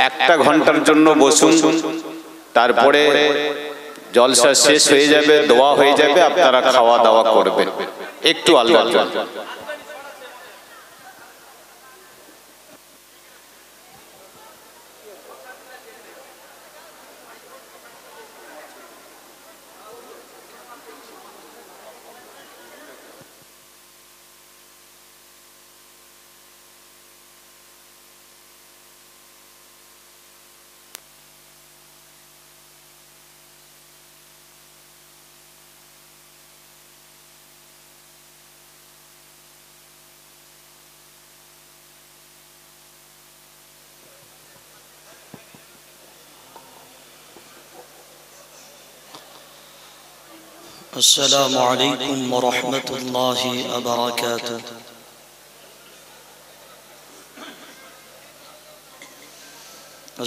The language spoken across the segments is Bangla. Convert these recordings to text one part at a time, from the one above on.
একটা ঘন্টার জন্য বসুন, তারপরে জলসা শেষ হয়ে যাবে, দোয়া হয়ে যাবে, আপনারা খাওয়া দাওয়া করবেন একটু আল্লাহর জন্য। السلام عليكم ورحمة الله وبركاته.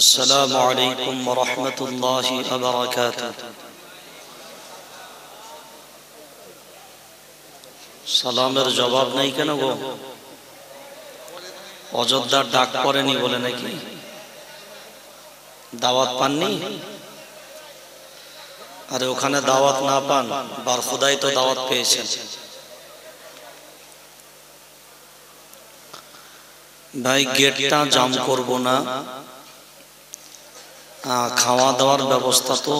السلام عليكم ورحمة الله وبركاته. সালামের জবাব নাই কেন গো? অযোধ্যার ডাক পড়েনি বলে নাকি? দাওয়াত পাননি? আরে ওখানে দাওয়াত না পান, বারখুদাই তো দাওয়াত পেয়েছেন। ভাই গেটটা জাম করব না, খাওয়া দাওয়ার ব্যবস্থা তো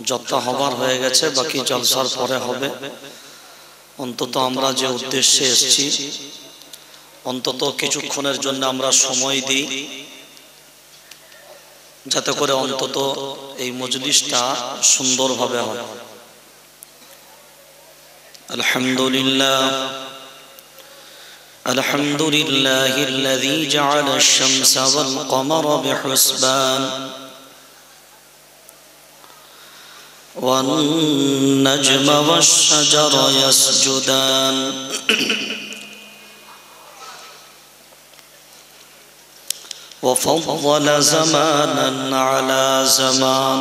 যত হবার হয়ে গেছে, বাকি জলসার পরে হবে। অন্তত আমরা যে উদ্দেশ্যে এসেছি, অন্তত কিছুক্ষণের জন্য আমরা সময় দিই, যাতে করে অন্তত এই মজলিসটা সুন্দরভাবে হয়। আলহামদুলিল্লাহ আলহামদুলিল্লাহিল্লাযী জাআলা আশ-শামসা ওয়াল কমারা বিহুসবান ওয়ান নাজমা ওয়াশ-শাজারা ইয়াসজুদান وفضل زمانا على زمان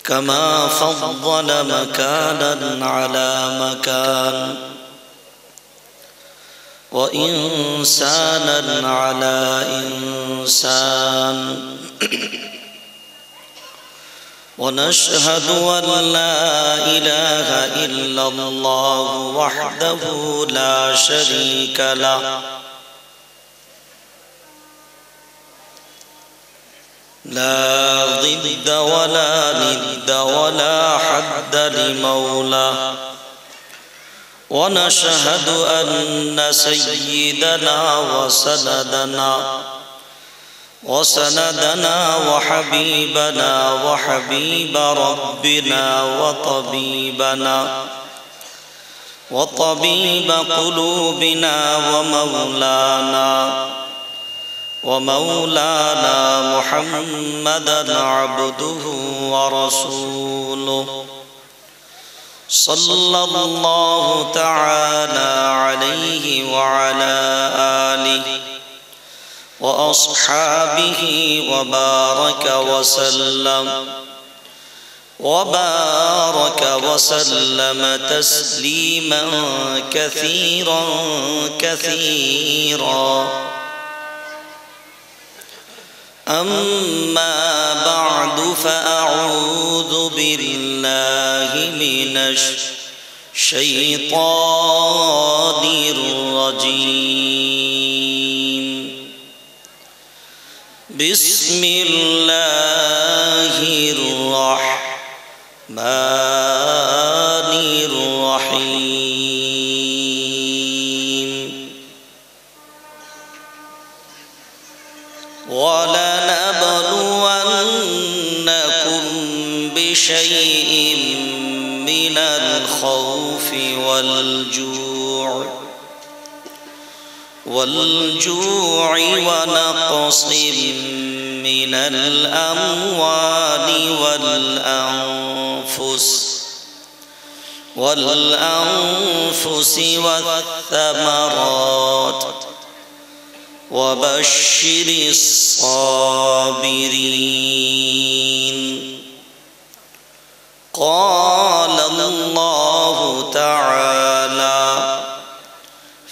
كما فضل مكانا على مكان وإنسانا على إنسان ونشهد أن لا إله إلا الله وحده لا شريك له لا ضد ولا ند ولا حد لمولاه ونشهد أن سيدنا وسندنا وحبيبنا وحبيب ربنا وطبيب قلوبنا ومولانا محمدا عبده ورسوله صلى الله تعالى عليه وعلى آله وأصحابه وبارك وسلم تسليما كثيرا كثيرا. أما بعد فأعوذ بالله من الشيطان الرجيم. بسم الله الرحمن الرحيم. ولنبلونكم بشيء من الخوف والجوع ونقص من الأموال والأنفس والثمرات وبشر الصابرين. قال الله تعالى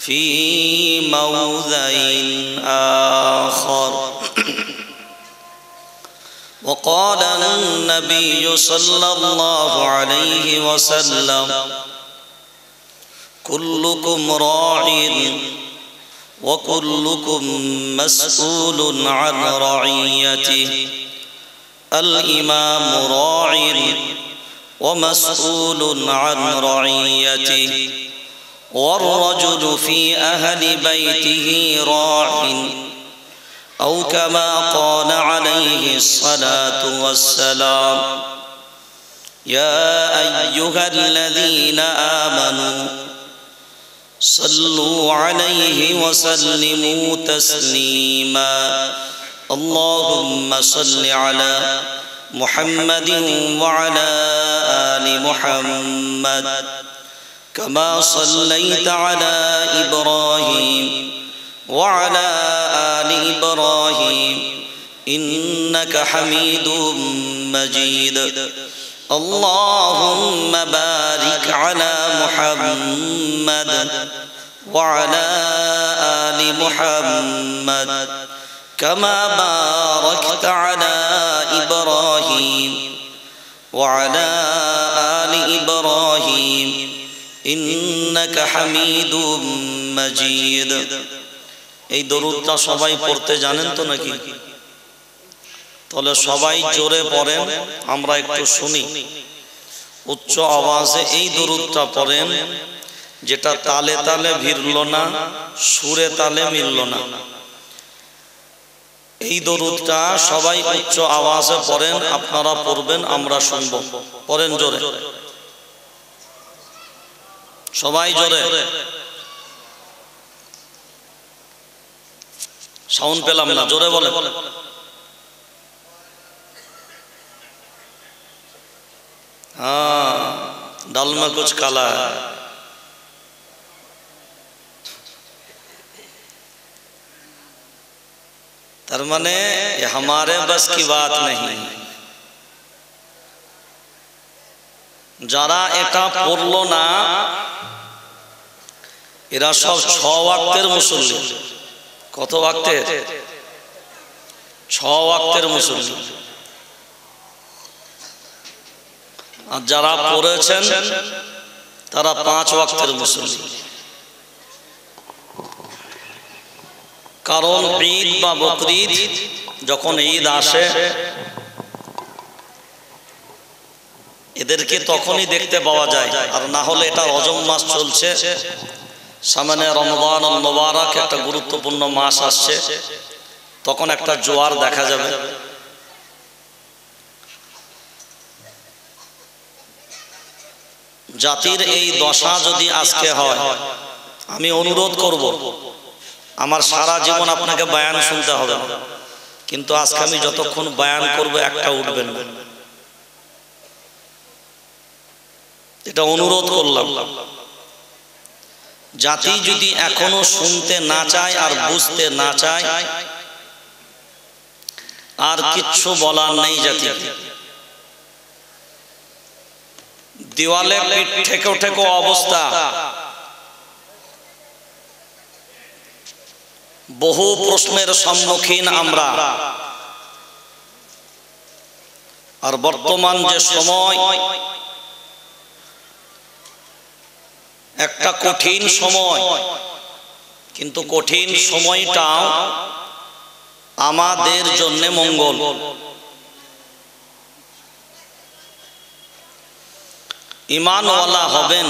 في موضع آخر. وقال النبي صلى الله عليه وسلم كلكم راع وكلكم مسؤول عن رعيته. الإمام راع ومسؤول عن رعيته، والرجل في أهل بيته راع، أو كما قال عليه الصلاة والسلام: يا أيها الذين آمنوا صلوا عليه وسلموا تسليما. اللهم صل على محمد وعلى آل محمد كما صليت على إبراهيم وعلى آل إبراهيم إنك حميد مجيد. اللهم بارك على محمد وعلى آل محمد كما باركت على إبراهيم وعلى آل إبراهيم إنك حميد مجيد. এই দরুদটা সবাই পড়তে জানেন তো নাকি? তাহলে সবাই জোরে পড়েন, আমরা একটু শুনি। উচ্চ আওয়াজে এই দরুদটা পড়েন, যেটা তালে তালে ভিড়ল না, সুরে তালে মিলল না। এই দরুদটা সবাই উচ্চ আওয়াজে পড়েন, আপনারা পড়বেন, আমরা শুনব। পড়েন জোরে, সবাই জোরে। সাউন্ড পেলাম না, জোরে বলে। हाँ, दाल में कुछ काला है। तर माने ये हमारे बस की बात नहीं। যারা এটা পড়লো না এরা সব 6 ওয়াক্তের মুসল্লি। কত ওয়াক্তের? 6 ওয়াক্তের মুসল্লি। আর যারা পড়েছেন তারা 5 ওয়াক্তের মুসল্লি। কারণ ঈদ বা বকরিদ যখন ঈদ আসে এদেরকে তখনই দেখতে পাওয়া যায়, আর না হলে এটা রজব মাস চলছে, সামনে রমজান মুবারক একটা গুরুত্বপূর্ণ মাস আসছে, তখন একটা জোয়ার দেখা যাবে। জাতির এই দশা যদি আজকে হয়, আমি অনুরোধ করব, আমার সারা জীবন আপনাকে বয়ান শুনতে হবে না, কিন্তু আজকে আমি যতক্ষণ বয়ান করব একটা উঠবেন না, এটা অনুরোধ করলাম। জাতি যদি এখনো শুনতে না চায় আর বুঝতে না চায়, আর কিচ্ছু বলার নেই জাতিকে। দেওয়ালে পিঠ ঠেকো ঠেকো অবস্থা, বহু প্রশ্নের সম্মুখীন আমরা। আর বর্তমান যে সময় একটা কঠিন সময়, কিন্তু কঠিন সময়টাও আমাদের জন্য মঙ্গল। ঈমানওয়ালা হবেন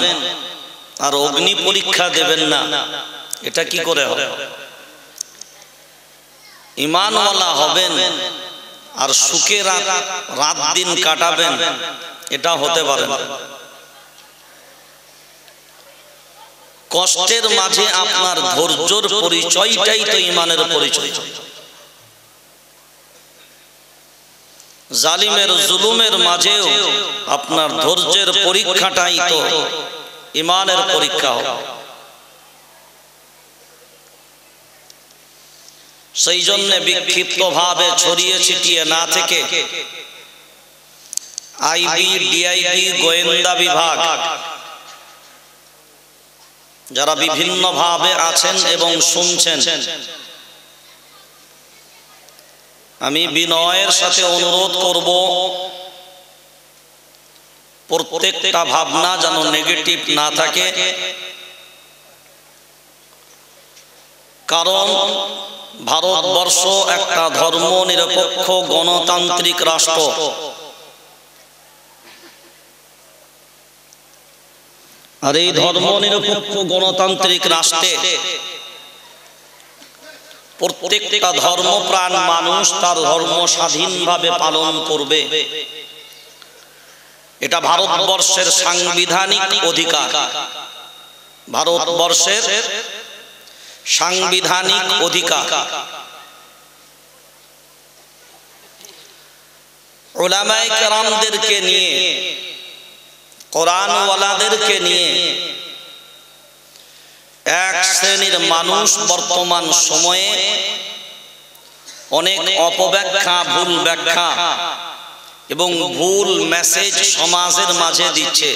আর অগ্নি পরীক্ষা দেবেন না, এটা কি করে হবে? ঈমানওয়ালা হবেন আর সুখে রাত দিন কাটাবেন, এটা হতে পারে না। কষ্টের মাঝে আপনার ধৈর্যের পরিচয়টাই তো ঈমানের পরিচয়। জালিমের জুলুমের মাঝেও আপনার ধৈর্যের পরীক্ষাটাই তো ঈমানের পরীক্ষা হবে। সেই জন্য বিক্ষিপ্ত ভাবে ছড়িয়ে ছিটিয়ে না থেকে আইবি, ডিআইবি, গোয়েন্দা বিভাগ যারা বিভিন্নভাবে আছেন এবং শুনছেন, আমি বিনয়ের সাথে অনুরোধ করব প্রত্যেকটা ভাবনা যেন নেগেটিভ না থাকে, কারণ ভারতবর্ষ একটা ধর্ম নিরপেক্ষ গণতান্ত্রিক রাষ্ট্র। আর এই ধর্ম নিরপেক্ষ গণতান্ত্রিক রাষ্ট্রে প্রত্যেকটা ধর্মপ্রাণ মানুষ তার ধর্ম স্বাধীনভাবে পালন করবে, এটা ভারতবর্ষের সাংবিধানিক অধিকার। ভারতবর্ষের সাংবিধানিক অধিকার। উলামায়ে কেরামদেরকে নিয়ে, কোরআনওয়ালাদেরকে নিয়ে এক শ্রেণীর মানুষ বর্তমান সময়ে অনেক অপব্যাখ্যা, ভুল ব্যাখ্যা এবং ভুল মেসেজ সমাজের মাঝে দিচ্ছে,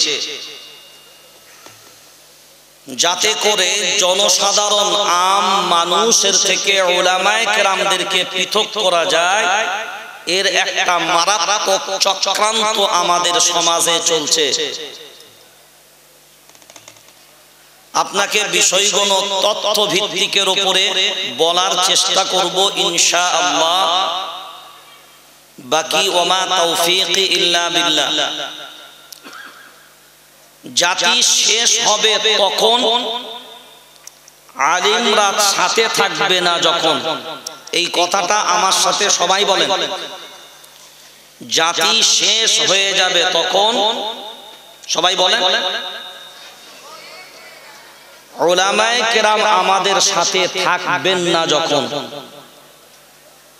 যাতে করে জনসাধারণ আম মানুষের থেকে উলামায়ে কেরামদেরকে পৃথক করা যায়। এর একটা মারাত্মক চক্রান্ত আমাদের সমাজে চলছে। আপনাকে বিষয়গুলো তথ্য ভিত্তিকের উপরে বলার চেষ্টা করব ইনশাআল্লাহ। বাকি ওমা তৌফিকি ইল্লা বিল্লাহ। জাতি শেষ হবে তখন আলিমরা সাথে থাকবে না যখন। এই কথাটা আমার সাথে সবাই বলেন। জাতি শেষ হয়ে যাবে তখন, সবাই বলেন, উলামায়ে কেরাম আমাদের সাথে থাকবেন না যখন।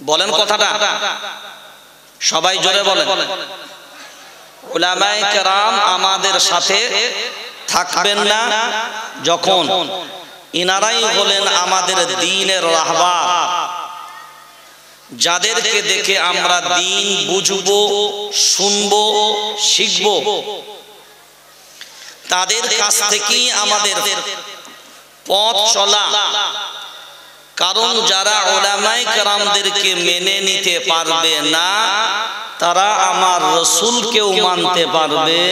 বলেন কথাটা, সবাই জোরে বলেন। উলামায়ে কেরাম আমাদের সাথে থাকবেন না যখন ইনারাই হলেন আমাদের দ্বীনের রাহবার, যাদেরকে দেখে আমরা দ্বীন বুঝবো, শুনবো, শিখবো। তাদের কাছ থেকেই আমাদের পথ চলা। কারণ যারা উলামায়ে কেরামদেরকে মেনে নিতে পারবে না, তারা আমার রাসূলকেও মানতে পারবে।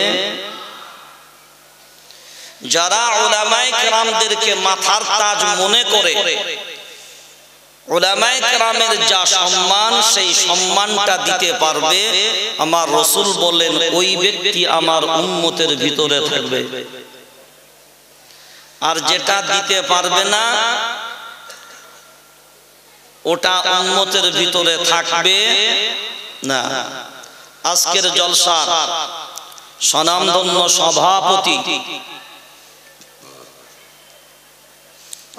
যারা উলামায়ে কেরামদেরকে মাথার তাজ মনে করে, উলামায়ে কেরামের যা সম্মান সেই সম্মানটা দিতে পারবে, আমার রাসূল বলেন ওই ব্যক্তি আমার উম্মতের ভিতরে থাকবে। আর যেটা দিতে পারবে না, ওটা উম্মতের ভিতরে থাকবে না। আজকের জলসার স্বনামধন্য সভাপতি,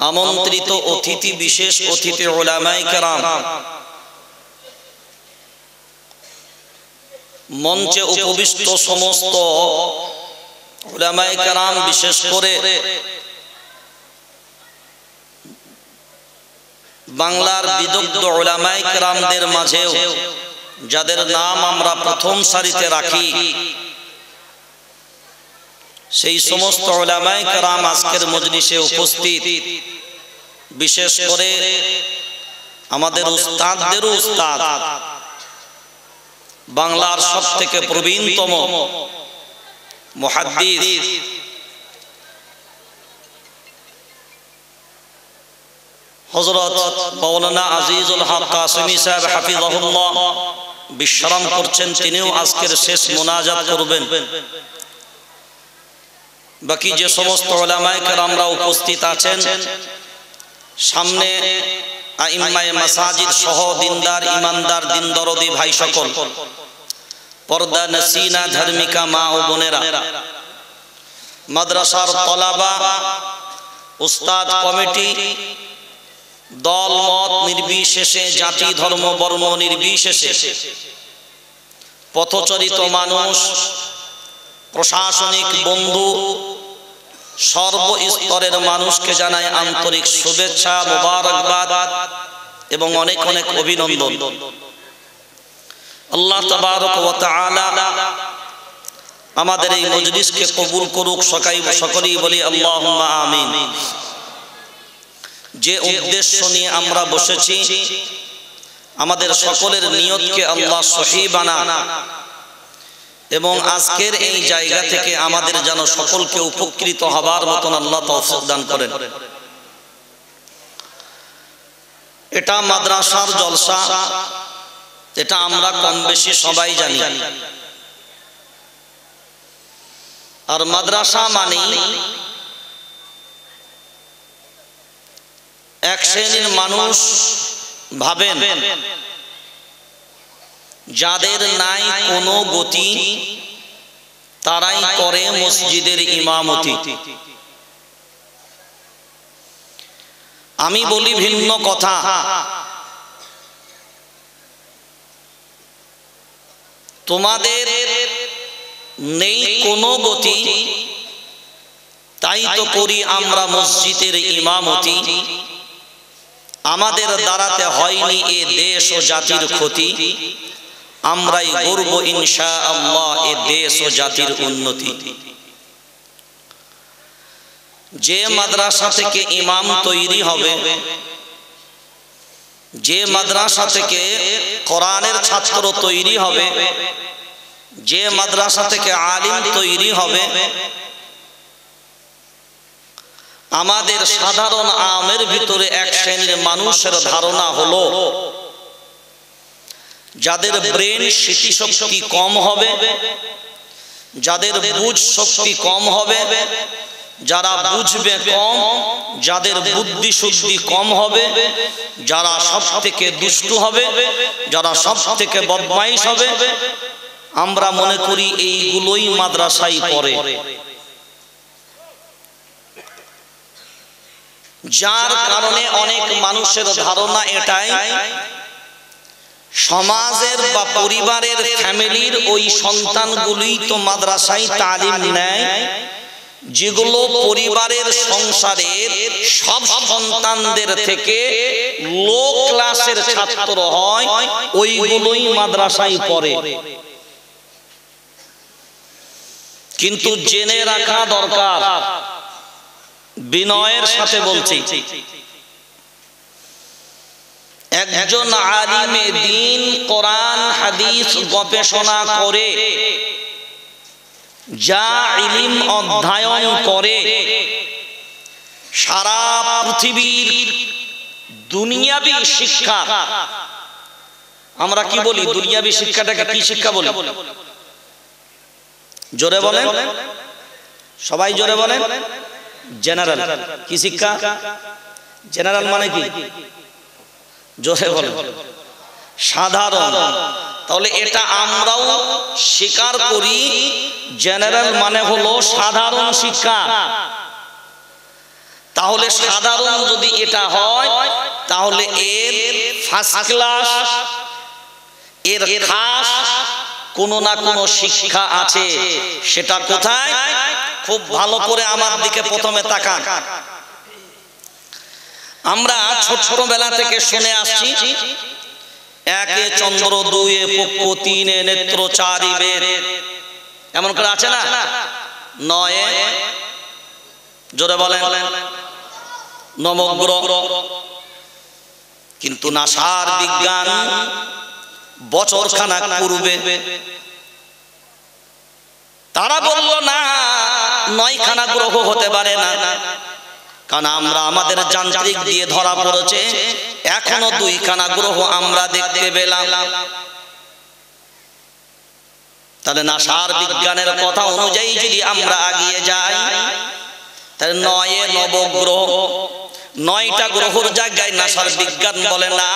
আমন্ত্রিত অতিথি, বিশেষ অতিথি উলামায়ে কেরাম, মঞ্চে উপবিষ্ট সমস্ত উলামায়ে কেরাম, বিশেষ করে বাংলার বিদগ্ধ উলামায়ে কেরামদের মাঝেও যাদের নাম আমরা প্রথম সারিতে রাখি, সেই সমস্ত উলামায়ে কেরাম আজকের মজলিসে উপস্থিত। বিশেষ করে আমাদের উস্তাদদেরও উস্তাদ, বাংলার সবথেকে প্রবীণতম মুহাদ্দিস হযরত মাওলানা আজিজুল হক কাসেমী সাহেব হাফিজাহুল্লাহ বিশ্রাম করছেন, তিনিও আজকের শেষ মোনাজাত করবেন। বাকি যে সমস্ত উলামায়ে কেরামরা উপস্থিত আছেন, সামনে আইম্মায়ে মাসাজিদ সহ দিনদার, ইমানদার, দিন দরদি ভাই সকল, পর্দা নসিনা ধার্মিকা মা ও বোনেরা, মাদ্রাসার তলাবা, উস্তাদ কমিটি, দল মত নির্বিশেষে, জাতি ধর্ম বর্ণ নির্বিশেষে, পথচরিত মানুষ, প্রশাসনিক বন্ধু, সর্বস্তরের মানুষকে জানাই আন্তরিক শুভেচ্ছা, মোবারকবাদ এবং অনেক অনেক অভিনন্দন। আল্লাহ তাবারক ওয়া তাআলা আমাদের এই মজলিসকে কবুল করুক। সকলেই বলি আল্লাহুম্মা আমিন। যে উদ্দেশ্য নিয়ে আমরা বসেছি, আমাদের সকলের নিয়তকে আল্লাহ সহি বানান এবং আজকের এই জায়গা থেকে আমাদের যেন সকলকে উপকৃত হবার মতন আল্লাহ তৌফিক দান করেন। এটা মাদ্রাসার জলসা, এটা আমরা কম বেশি সবাই জানি। আর মাদ্রাসা মানে এক শ্রেণীর মানুষ ভাবেন যাদের নাই কোনো গতি, তারাই করে মসজিদের ইমামতি। আমি বলি ভিন্ন কথা। তোমাদের নেই কোনো গতি, তাই তো করি আমরা মসজিদের ইমামতি। আমাদের দ্বারাতে হয়নি এ দেশ ও জাতির ক্ষতি, আমরাই গর্ব ইনশাআল্লাহ এ দেশ ও জাতির উন্নতি। যে মাদ্রাসা থেকে ইমাম তৈরি হবে, যে মাদ্রাসা থেকে কোরআনের ছাত্র তৈরি হবে, যে মাদ্রাসা থেকে আলিম তৈরি হবে, আমাদের সাধারণ আমের ভিতরে এক শ্রেণীর মানুষের ধারণা হলো যাদের ব্রেন স্মৃতিশক্তি কম হবে, যাদের বুঝ শক্তি কম হবে, যারা বুঝবে কম, যাদের বুদ্ধি শুদ্ধি কম হবে, যারা সব থেকে দুষ্টু হবে, যারা সব থেকে বদমাইশ হবে, আমরা মনে করি এইগুলোই মাদ্রাসায় পড়ে। যার কারণে অনেক মানুষের ধারণা এটাই, সমাজের বা পরিবারের ফ্যামিলির ওই সন্তানগুলোই তো মাদ্রাসায় তালিম নেয়, যেগুলো পরিবারের সংসারের সব সন্তানদের থেকে লো ক্লাসের ছাত্র হয়, ওইগুলোই মাদ্রাসায় পড়ে। কিন্তু জেনে রাখা দরকার, বিনয়ের সাথে বলছি, একজন আলিমে দ্বীন কোরআন হাদিস গবেষণা করে যা ইলম অধ্যয়ন করে, সারা পৃথিবীর দুনিয়াবি শিক্ষা, আমরা কি বলি দুনিয়াবি শিক্ষাটাকে কি শিক্ষা বলি? জোরে বলেন, সবাই জোরে বলেন। জেনারেল কি শিক্ষা? জেনারেল মানে কি? জোরে বলেন। সাধারণ। তাহলে এটা আমরাও স্বীকার করি, জেনারেল মানে হলো সাধারণ শিক্ষা। তাহলে সাধারণ যদি এটা হয়, তাহলে এর ফার্স্ট ক্লাস, এর খাস কোনো না কোনো শিক্ষা আছে। সেটা কোথায়? খুব ভালো করে আমার দিকে প্রথমে তাকান। আমরা ছোটবেলা থেকে শুনে আসছি, একে চন্দ্র, দুয়ে পক্ষ, তিনে নেত্র, চারি বেদ, এমন করে আছে না? নয়ে জোরে বলেন নবগ্রহ। কিন্তু নাসার বিজ্ঞান বছরখানা পূর্বে তারা বলল না, 9খানা গ্রহ হতে পারে না, কারণ আমরা আমাদের যান্ত্রিক দিয়ে ধরা পড়েছে এখনো 2খানা গ্রহ আমরা দেখতে পেলাম। তাহলে নাসার বিজ্ঞানের কথা অনুযায়ী যদি আমরা এগিয়ে যাই, তাহলে 9 নবগ্রহ, 9টা গ্রহের জায়গায় নাসার বিজ্ঞান বলে না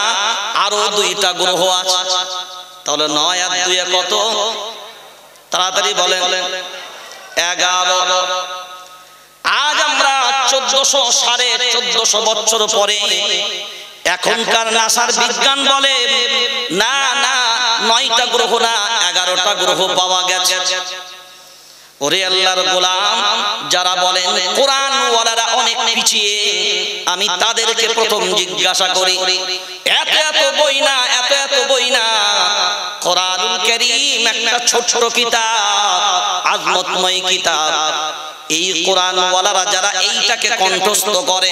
আরো 2টা গ্রহ আছে। তাহলে 9 আর 2 কত? তাড়াতাড়ি বলেন। 11। আজ আমরা 1400 বছর পরে এখনকার নাসার বিজ্ঞান বলে না না, 9টা গ্রহ না, 11টা গ্রহ পাওয়া গেছে। ওরে আল্লাহর গোলাম, যারা বলেন কোরআন ওয়ালারা অনেক পিছিয়ে, আমি তাদেরকে প্রথম জিজ্ঞাসা করি, এত এত বই না, এত এত বই না, কোরআনুল কারীম একটা ছোট্ট কিতাব, আজমতময় কিতাব। এই কোরআন ওয়ালারা যারা এইটাকে কণ্ঠস্থ করে,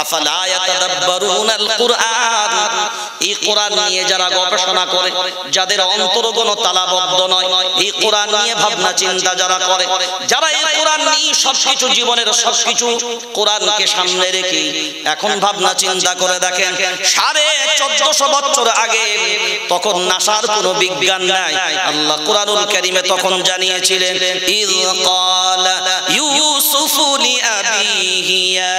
আফালা ইয়াতাদাব্বারুনাল কুরআন, এই কোরআন নিয়ে যারা গবেষণা করে, যাদের অন্তরগণ তালাবদ্ধ নয়, এই কোরআন নিয়ে ভাবনা চিন্তা যারা করে, যারা এই কোরআন নিয়ে সবকিছু জীবনের সবকিছু কোরআনকে সামনে রেখে এখন ভাবনা চিন্তা করে দেখেন 1450 বছর আগে তখন নাসার কোনো বিজ্ঞান নাই। আল্লাহ কোরআনুল কারীমে তখন জানিয়েছিলেন, ইয ক্বালা ইউসুফু লিআবিহি ইয়া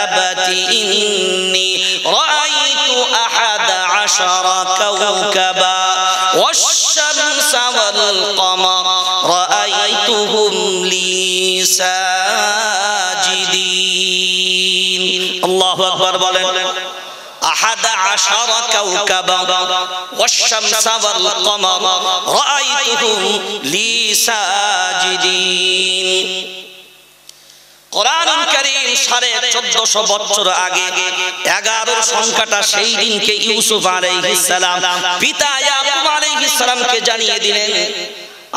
আবাতি ইন্নী রাআইতু আহাদা আশারা কাওকাবা ওয়াশ-শামসা ওয়াল কমার রাআইতুহুম লি সাজিদিন। আল্লাহু আকবার বলেন। أحد عشر كوكبا والشمس والقمر رأيتهم لي ساجدين। কোরআনুল কারীম 1450 বছর আগে 11 সংখ্যাটা সেই দিনকে ইউসুফ আলাইহিস সালাম পিতা ইয়াকুব আলাইহিস সালামকে জানিয়ে দিলেন,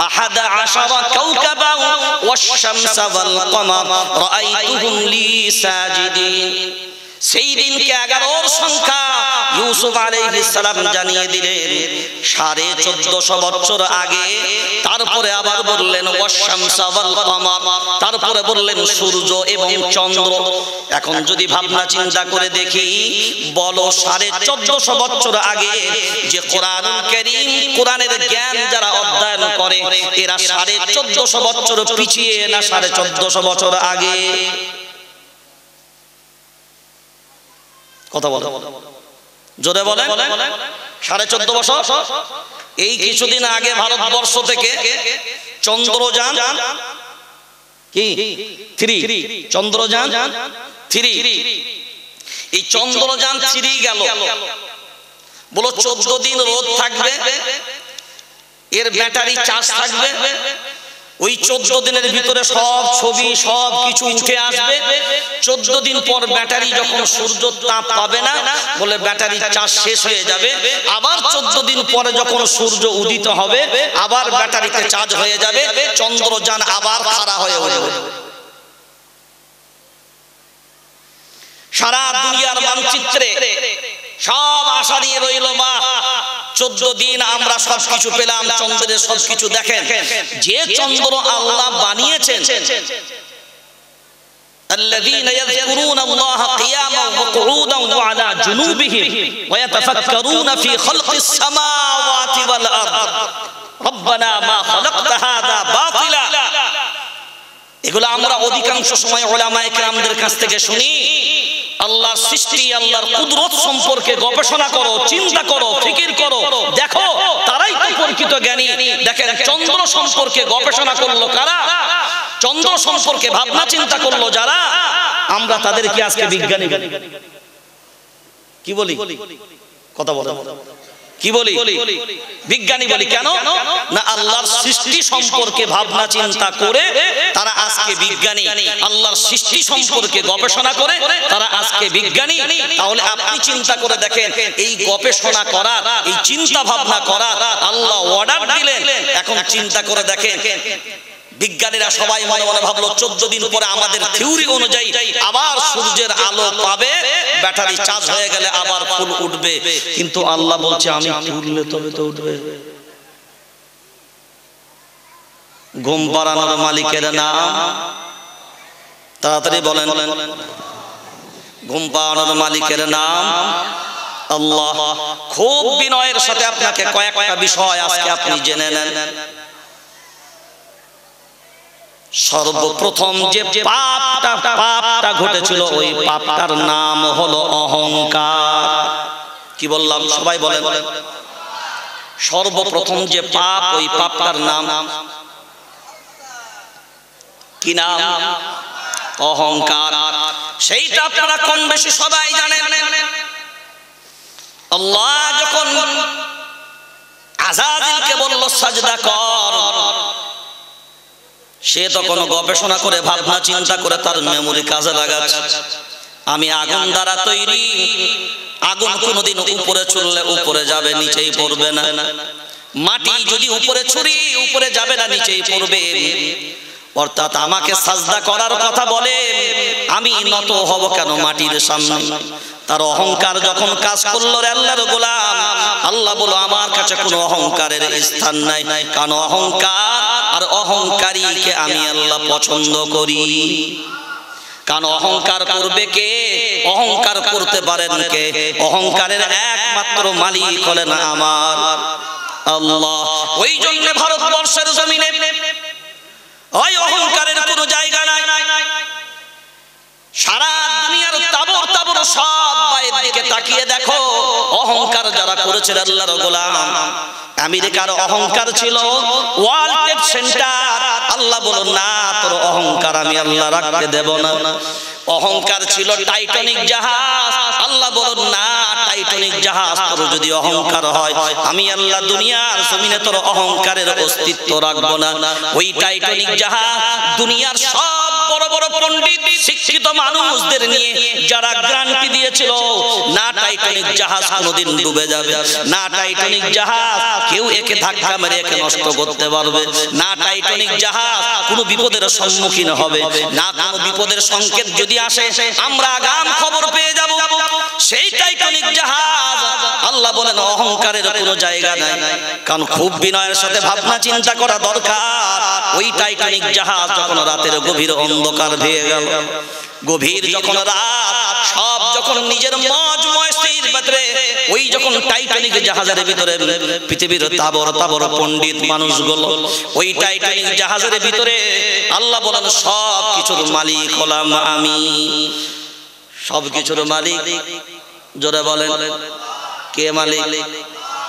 আহাদ আশারা কাওকাবা ওয়াশ-শামসা ওয়াল কমার রাআইতুহুম লি সাজিদিন। সেই দিনকে 11 সংখ্যা ইউসুফ আলাইহিস সালাম জানিয়ে দিলেন 1450 বছর আগে। তারপরে আবার বললেন ওয়াশ-শামসা ওয়াল কমার, তারপরে বললেন সূর্য এবং চন্দ্র। এখন যদি ভাবনা চিন্তা করে দেখি, বলো 1450 বছর আগে যে কোরআনুল কারীম, কোরআনের জ্ঞান যারা অধ্যয়ন করে, এরা 1450 বছর পিছিয়ে না 1450 বছর আগে? কথা বলে জোরে বলে 1450 বছর। এই কিছুদিন আগে ভারতবর্ষ থেকে চন্দ্রযান কি 3 চন্দ্রযান 3, এই চন্দ্রযান 3 গেল, বলো 14 দিন রোদ থাকবে, এর ব্যাটারি চার্জ থাকবে, ওই 14 দিনের ভিতরে সব ছবি সব কিছু উঠে আসবে। 14 দিন পর ব্যাটারি যখন সূর্য তাপ পাবে না, বলে ব্যাটারি চার্জ শেষ হয়ে যাবে, আবার 14 দিন পরে যখন সূর্য উদিত হবে আবার ব্যাটারিতে চার্জ হয়ে যাবে, চন্দ্রযান আবার খাড়া হয়ে উঠবে। সারা দুনিয়ার মানচিত্রে সব আশা নিয়ে রইল, মা 14 দিন আমরা সবকিছু পেলাম, চন্দ্রের সবকিছু। দেখেন যে চন্দ্র আল্লাহ বানিয়েছেন, الذين يذكرون الله قياما وقعودا وعلى جنوبهم ويتفكرون في خلق السماوات والارض ربنا ما خلقت هذا باطلا। এগুলো আমরা অধিকাংশ সময় উলামায়ে কেরামদের কাছ থেকে শুনি। আল্লাহর সৃষ্টি, আল্লাহর কুদরত সম্পর্কে গবেষণা করো, চিন্তা করো, ফিকির করো, দেখো, তারাই তো প্রকৃত জ্ঞানী। দেখেন চন্দ্র সম্পর্কে গবেষণা করলো কারা? চন্দ্র সম্পর্কে ভাবনা চিন্তা করলো যারা, আমরা তাদেরকে আজকে বিজ্ঞানী কি বলি? কথা বলে কি বলি? বিজ্ঞানী বলি। কেন না? আল্লাহর সৃষ্টি সম্পর্কে ভাবনা চিন্তা করে তারা আজকে বিজ্ঞানী, আল্লাহর সৃষ্টি সম্পর্কে গবেষণা করে তারা আজকে বিজ্ঞানী। তাহলে আপনি চিন্তা করে দেখেন, এই গবেষণা করার, এই চিন্তা ভাবনা করার আল্লাহ অর্ডার দিলেন। এখন চিন্তা করে দেখেন, বিজ্ঞানীরা সবাই মনে মনে ভাবলো 14 দিন পরে আমাদের থিওরি অনুযায়ী আবার সূর্যের আলো পাবে, ব্যাটারি চার্জ হয়ে গেলে আবার ফুল উঠবে। কিন্তু আল্লাহ বলছে আমি তুললে তবে তো উঠবে। ঘুম পাড়ানোর মালিকের নাম তাড়াতাড়ি বলেন। ঘুম পাড়ানোর মালিকের নাম আল্লাহ। খুব বিনয়ের সাথে আপনাকে কয়েকটা বিষয় আজকে আপনি জেনে নেন। সর্বপ্রথম যে পাপটা ঘটেছিল, ওই পাপটার নাম হলো অহংকার। কি বললাম? সবাই বলেন। সর্বপ্রথম যে পাপ, ওই পাপটার নাম কি নাম? অহংকার। সেইটা আপনারা কম বেশি সবাই জানেন। আল্লাহ যখন আযাজিলকে বলল সাজদা কর, সে তখন গবেষণা করে ভাবনা চিন্তা করে তার মেমোরি কাজে লাগাচ্ছে। আমি আগুন দ্বারা তৈরি, আগুন কোনোদিন উপরে চললে উপরে যাবে, নিচেই পড়বে না। মাটি যদি উপরে ছুরি উপরে যাবে না, নিচেই পড়বে। অর্থাৎ আমাকে সাজদা করার কথা বলে, আমি নত হব কেন মাটির সামনে? তার অহংকার যখন কাজ করলো রে আল্লাহর গোলাম, আল্লাহ বলো আমার কাছে কোনো অহংকারের স্থান নাই, কারণ অহংকার আর অহংকারীকে আমি আল্লাহ পছন্দ করি। কারণ অহংকার করবে কে? অহংকার করতে পারেন কে? অহংকারের একমাত্র মালিক হলেন আমার আল্লাহ। ওই জন্য ভারতবর্ষের জমিনে ওই অহংকারের কোনো জায়গা নাই। সারা দুনিয়ার তাবর তাবর সব বাইরের দিকে তাকিয়ে দেখো, অহংকার যারা করেছিল আল্লাহর গোলাম। আমেরিকার অহংকার ছিল ওয়ার্ল্ড ট্রেড সেন্টার, আল্লাহ বলো না তোর অহংকার আমি আল্লাহ রাখতে দেব না। অহংকার ছিল টাইটানিক জাহাজ, আল্লাহ বলো না টাইটানিক জাহাজ তোর যদি অহংকার হয় আমি আল্লাহ দুনিয়ার জমিনে তোর অহংকারের অস্তিত্ব রাখবো না। ওই টাইটানিক জাহাজ দুনিয়ার সব বড় বড় পণ্ডিত শিক্ষিত মানুষদের নিয়ে যারা গ্যারান্টি দিয়েছিল, না টাইটানিক জাহাজ কোনোদিন ডুবে যাবে, না টাইটানিক জাহাজ কেউ একে ধাক্কা মেরে একে নষ্ট করতে পারবে, না টাইটানিক জাহাজ কোনো বিপদের সম্মুখীন হবে, না কোনো বিপদের সংকেত যদি আসে আমরা আগাম খবর পেয়ে যাব। সেই টাইটানিক জাহাজ আল্লাহ বলেন অহংকারের কোনো জায়গা নাই। কারণ খুব বিনয়ের সাথে ভাবনা চিন্তা করা দরকার। ওই টাইটানিক জাহাজ যখন রাতের গভীর অন্ধকার ভেঙে গেল, গভীর যখন রাত, সব যখন নিজের মজ মস্তির ভিতরে, ওই যখন টাইটানিক জাহাজের ভিতরে পৃথিবীর তাবর তাবর পণ্ডিত মানুষগুলো ওই টাইটানিক জাহাজের ভিতরে, আল্লাহ বলেন সব কিছুর মালিক হলাম আমি। সব কিছুর মালিক জোরে বলেন কে মালিক?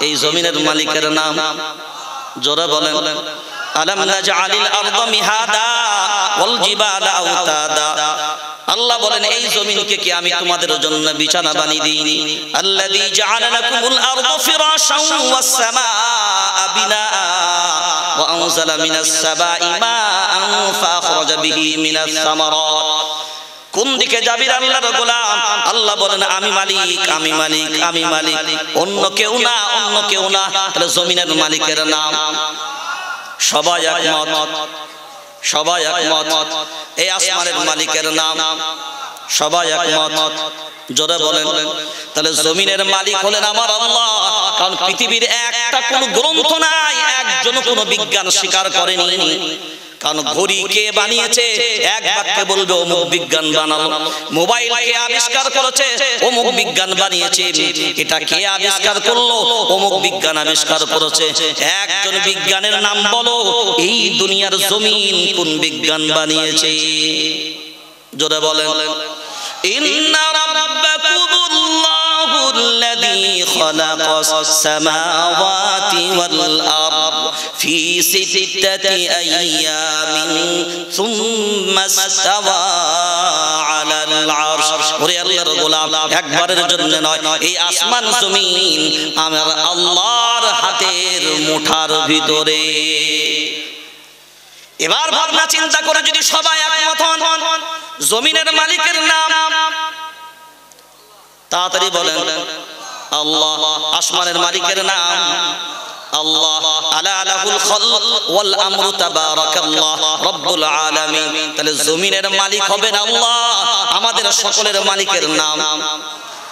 এই জমিনের মালিকের নাম জোরে বলেন। আলাম নাজআলিল আরদা মিহাদা ওয়াল জিবালা আওতাদা, আল্লাহ বলেন এই জমিনকে কি আমি তোমাদের জন্য বিছানা বানিয়ে দিইনি? আল্লাযী জাআলা লাকুমুল আরদা ফিরাশান ওয়াস সামাআ বিনাআ ওয়া আনজালা মিনাস সামাই মাআন ফাখরাজা বিহি মিনাস সামারাত। কোন দিকে যাবি আল্লাহর গোলাম? আল্লাহ বলেন আমি মালিক, আমি মালিক, আমি মালিক, অন্য কেউ না, অন্য কেউ না। তাহলে জমিনের মালিকের নাম সবাই একমত, সবাই একমত। এই আসমানের মালিকের নাম সবাই একমত, জোরে বলেন। তাহলে জমিনের মালিক হলেন আমার আল্লাহ। কারণ পৃথিবীর একটা কোনো গ্রন্থ নাই একজন কোনো বিজ্ঞান স্বীকার করেনি। কারণ ঘড়ি কে বানিয়েছে? এক বাক্যে বলবে অমুক বিজ্ঞান বানালো। মোবাইল কে আবিষ্কার করেছে? অমুক বিজ্ঞান বানিয়েছে। এটা কে আবিষ্কার করলো? অমুক বিজ্ঞান আবিষ্কার করেছে। একজন বিজ্ঞানের নাম বলো, এই দুনিয়ার জমিন কোন বিজ্ঞান বানিয়েছে? জোরে বলেন। ইন্না রাব্বাকুমুল্লাহুল্লাযী খালাকাস সামাওয়াতি ওয়াল আরদ ফি সিত্তাতি আইয়ামিন সুম্মা ইসতাওয়া আলাল আরশ। ওরে আল্লাহর গোলাম, একবারের জন্য নয়, এই আসমান জমিন আমার আল্লাহর হাতের মুঠার ভিতরে। এবার ভাবনা চিন্তা করে যদি সবাই একমত হন, জমিনের মালিকের নাম তাড়াতাড়ি বলেন আল্লাহ। আসমানের মালিকের নাম আল্লাহ। আলা লাহুল খালক ওয়াল আমরু তাবারাকাল্লাহ রব্বুল আলামিন। তাহলে জমিনের মালিক হবেন আল্লাহ, আমাদের সকলের মালিকের নাম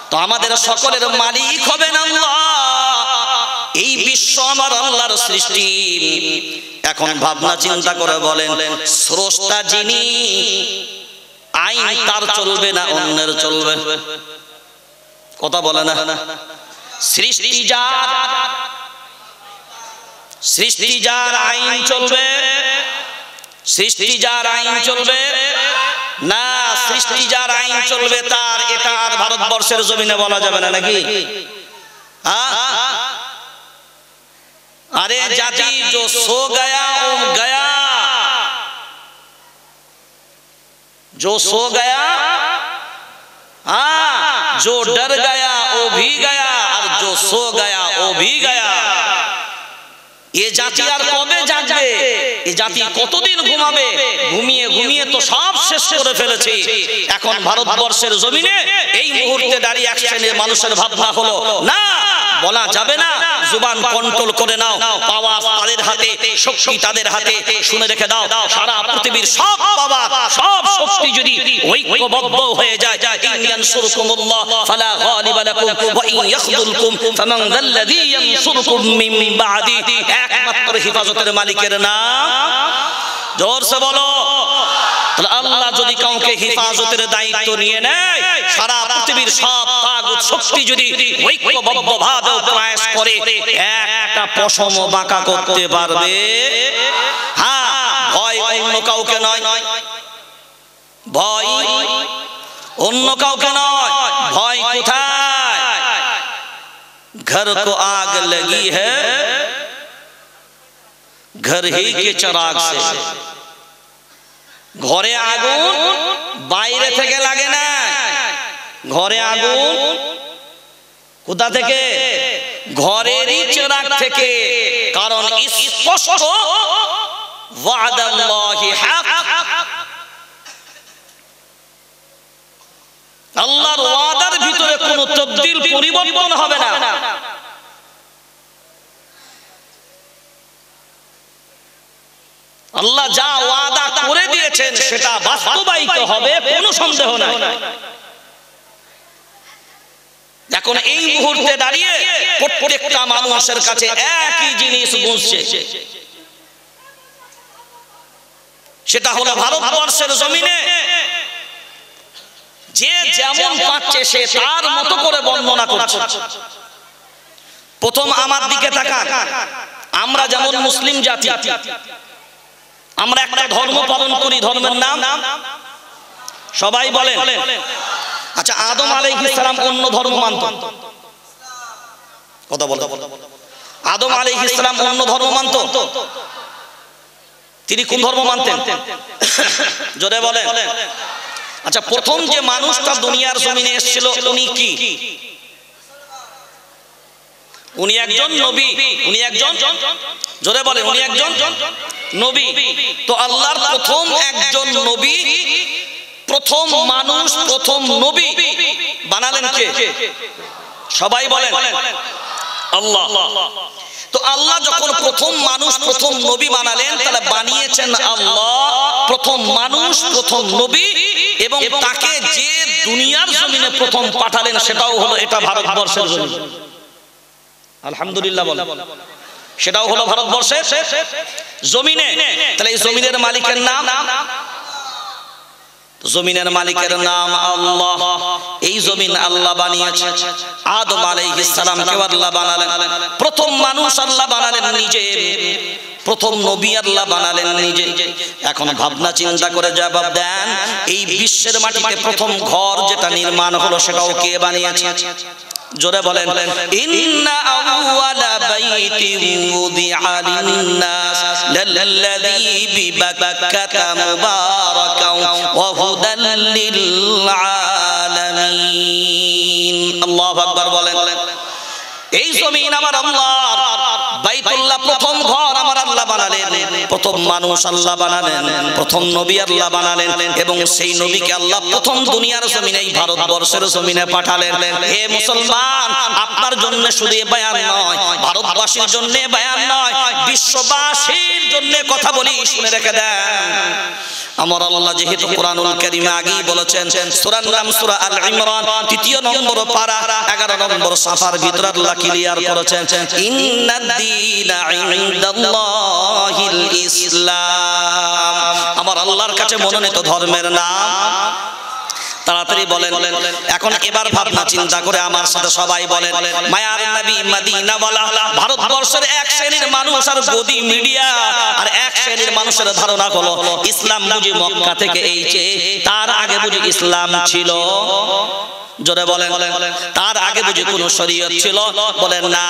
তো আমাদের সকলের মালিক হবেন আল্লাহ। এই বিশ্ব আমার আল্লাহর সৃষ্টি। এখন ভাবনা চিন্তা করে বলেন, স্রষ্টা যিনি, আইন তার চলবে না অন্যের চলবে? কথা বলে না। সৃষ্টি যার, সৃষ্টি যার আইন চলবে, সৃষ্টি যার আইন চলবে না, সৃষ্টি যার আইন চলবে তার। এটা আর ভারতবর্ষের জমিনে বলা যাবে না নাকি? अरे जाति जो सो गया वो गया, जो सो गया हाँ, जो डर गया वो भी गया, और जो सो गया वो भी गया। ये জাতি আর কবে জাগবে? এই জাতি কতদিন ঘুমাবে? ঘুমিয়ে ঘুমিয়ে তো সব শেষ করে ফেলেছে। এখন ভারতবর্ষের জমিনে এই মুহূর্তে দাঁড়িয়ে এক শ্রেণীর মানুষের ভাবনা হলো, না, বলা যাবে না, জুবান কন্ট্রোল করে নাও, পাওয়ার তাদের হাতে, শক্তি তাদের হাতে। শুনে রেখে দাও, সারা পৃথিবীর সব পাওয়ার, সব শক্তি যদি ঐক্যবদ্ধ হয়ে যায়, ইন ইয়ানসুরকুমুল্লাহ ফালা গালিবা লাকুম ওয়া ইন ইয়াখযুলকুম ফামান যাল্লাযী ইয়ানসুরকুম মিন বা'দি। একমাত্র হেফাজতের মালিকের নাম, জোরসে বলো। আল্লাহ যদি কাউকে হেফাজতের দায়িত্ব নিয়ে নেয়, সারা পৃথিবীর সব তাগুত শক্তি যদি ঐক্যবদ্ধভাবে প্রয়াস করে, একটা পশম বাঁকা করতে পারবে? হ্যাঁ, ভয় অন্য কাউকে নয়, ভয় অন্য কাউকে নয়, ভয় কোথায়? घर को आग लगी है घर ही के चिराग से। ঘরে আগুন বাইরে থেকে লাগে না, ঘরে আগুন কোথা থেকে? ঘরেরই চিরাগ থেকে। কারণ স্পষ্ট ওয়াদাল্লাহি হক, আল্লাহর ওয়াদার ভিতরে কোনো তাবদীল পরিবর্তন হবে না। আল্লাহ যা ওয়াদা করে দিয়েছেন সেটা বাস্তবায়িত হবে, কোনো সন্দেহ নাই। এখন এই মুহূর্তে দাঁড়িয়ে প্রত্যেকটা মানুষের কাছে একই জিনিস বুঝছে, সেটা হলো ভারতবর্ষের জমিনে যে যেমন পাচ্ছে সে তার মতো করে বর্ণনা করছে। প্রথম আমার দিকে তাকান, আমরা যেমন মুসলিম জাতি, আমরা একটা ধর্ম পালন করি, ধর্মের নাম সবাই বলেন। আচ্ছা, আদম আলাইহিস সালাম অন্য ধর্ম মানতেন? কথা বলো। আদম আলাইহিস সালাম অন্য ধর্ম মানতেন? তিনি কোন ধর্ম মানতেন? জোরে বলেন। আচ্ছা, প্রথম যে মানুষটা দুনিয়ার জমিনে এসেছিল উনি কি? উনি একজন নবী। উনি একজন, জোরে বলেন, উনি একজন নবী। তো আল্লাহর প্রথম একজন নবী, প্রথম মানুষ, প্রথম নবী বানালেন কে? সবাই বলেন আল্লাহ। তো আল্লাহ যখন প্রথম মানুষ, প্রথম নবী বানালেন, তাহলে বানিয়েছেন আল্লাহ প্রথম মানুষ, প্রথম নবী, এবং তাকে যে দুনিয়ার জমিনে প্রথম পাঠালেন সেটাও হলো এটা ভারতবর্ষের জমিন। আলহামদুলিল্লাহ বলেন। সেটাও হলো ভারতবর্ষের জমিনে। তাহলে এই জমিনের মালিকের নাম, জমিনের মালিকের নাম আল্লাহ। এই জমিন আল্লাহ বানিয়েছেন। আদম আলাইহিস সালামকে আল্লাহ বানালেন, প্রথম মানুষ আল্লাহ বানালেন নিজে, প্রথম নবী আল্লাহ বানালেন নিজে। এখন ভাবনা চিন্তা করে জবাব দেন, এই বিশ্বের মাটিতে প্রথম ঘর যেটা নির্মাণ হলো সেটাও কে বানিয়েছে? জোরে বলেন। ইন্না আউওয়ালা বাইতিন উযিআ লিন-নাস লাল্লাযী বিবাক্কাতা মুবারাকান ওয়া হুদাল লিল-আলামিন। আল্লাহু আকবার বলেন। এই জমিন আমার আল্লাহর, বাইতুল্লাহ প্রথম ঘর আমার আল্লাহ বানালেন, প্রথম মানুষ আল্লাহ বানালেন, প্রথম নবী আল্লাহ বানালেন, এবং সেই নবীকে আল্লাহ প্রথম দুনিয়ার জমিনে, এই ভারতবর্ষের জমিনে পাঠালেন। হে মুসলমান, আপনার জন্য শুধু বয়ান নয়, ভারতবাসীর জন্য বয়ান নয়, বিশ্ববাসীর জন্য কথা বলি, শুনে রেখে দেন। আমার আল্লাহ যেহেতু কোরআনুল কারীমে আগেই বলেছেন, সূরার নাম সূরা আল ইমরান, ৩য় নম্বর পারা ১১ নম্বর সাফার ভিতরে আল্লাহ ক্লিয়ার করেছেন, ইন্নাদ-দীনা ইনদাল্লাহিল ইসলাম। আমার আল্লাহর কাছে মনোনীত ধর্মের নাম, তাড়াতাড়ি বলেন। এখন এবার ভাবনা চিন্তা করে আমার সাথে সবাই বলেন, মায়ার নবী মদিনাওয়ালা। ভারতবর্ষের এক শ্রেণীর মানুষ আর গদি মিডিয়া আর এক শ্রেণীর মানুষের ধারণা হলো ইসলাম বুঝি মক্কা থেকে এইছে, তার আগে বুঝি ইসলাম ছিল। জোরে বলেন, তার আগে বুঝি কোন শরীয়ত ছিল? বলেন না,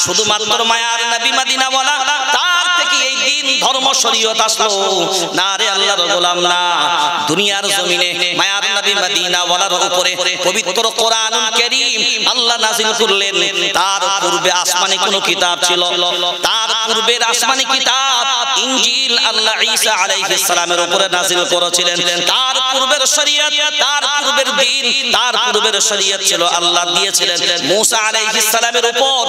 শুধুমাত্র মায়ার নবী মদিনাওয়ালা, তার থেকে এই দিন ধর্ম শরীয়ত আসলো। না রে আল্লাহর গোলাম, না। দুনিয়ার জমিনে মায়ার নবী মদিনাওয়ালার উপরে পবিত্র কোরআনুল কারীম আল্লাহ নাযিল করলেন। তার পূর্বে আসমানি কোন কিতাব ছিল? তার পূর্বের আসমানি কিতাব ইনজিল আল্লাহ ঈসা আলাইহিস সালামের উপরে নাযিল করেছিলেন। তার পূর্বের শরীয়ত, তার পূর্বের দিন, তার পূর্বের শরীয়ত ছিল আল্লাহ দিয়েছিলেন মুসা আলাইহিস সালামের উপর।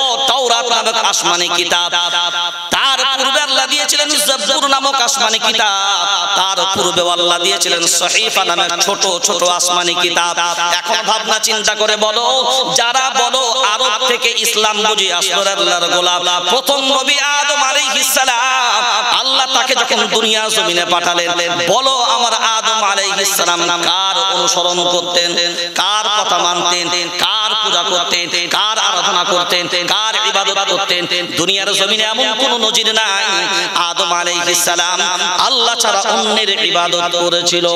নামক আসমানি কিতাব, তার পূর্বে আল্লাহ দিয়েছিলেন জাবুর নামক আসমানি কিতাব, তার পূর্বে আল্লাহ দিয়েছিলেন সহিফা নামক ছোট ছোট আসমানি কিতাব। এখন ভাবনা চিন্তা করে বলো, যারা বলো আরব থেকে ইসলাম বুঝে আসলো আল্লাহর গোলাম, প্রথম নবী আদম আলাইহিস সালাম, আল্লাহ তাকে যখন দুনিয়া জমিনে পাঠালেন, বলো আমার আদম আলাইহিস সালাম কার অনুসরণ করতেন, কার কথা মানতেন, কার পূজা করতেন, কার আরাধনা করতেন, কার ইবাদত করতেন? দুনিয়ার জমিনে এমন কোন নজির নাই আদম আলাইহিস সালাম আল্লাহ ছাড়া অন্যের ইবাদত করেছিল।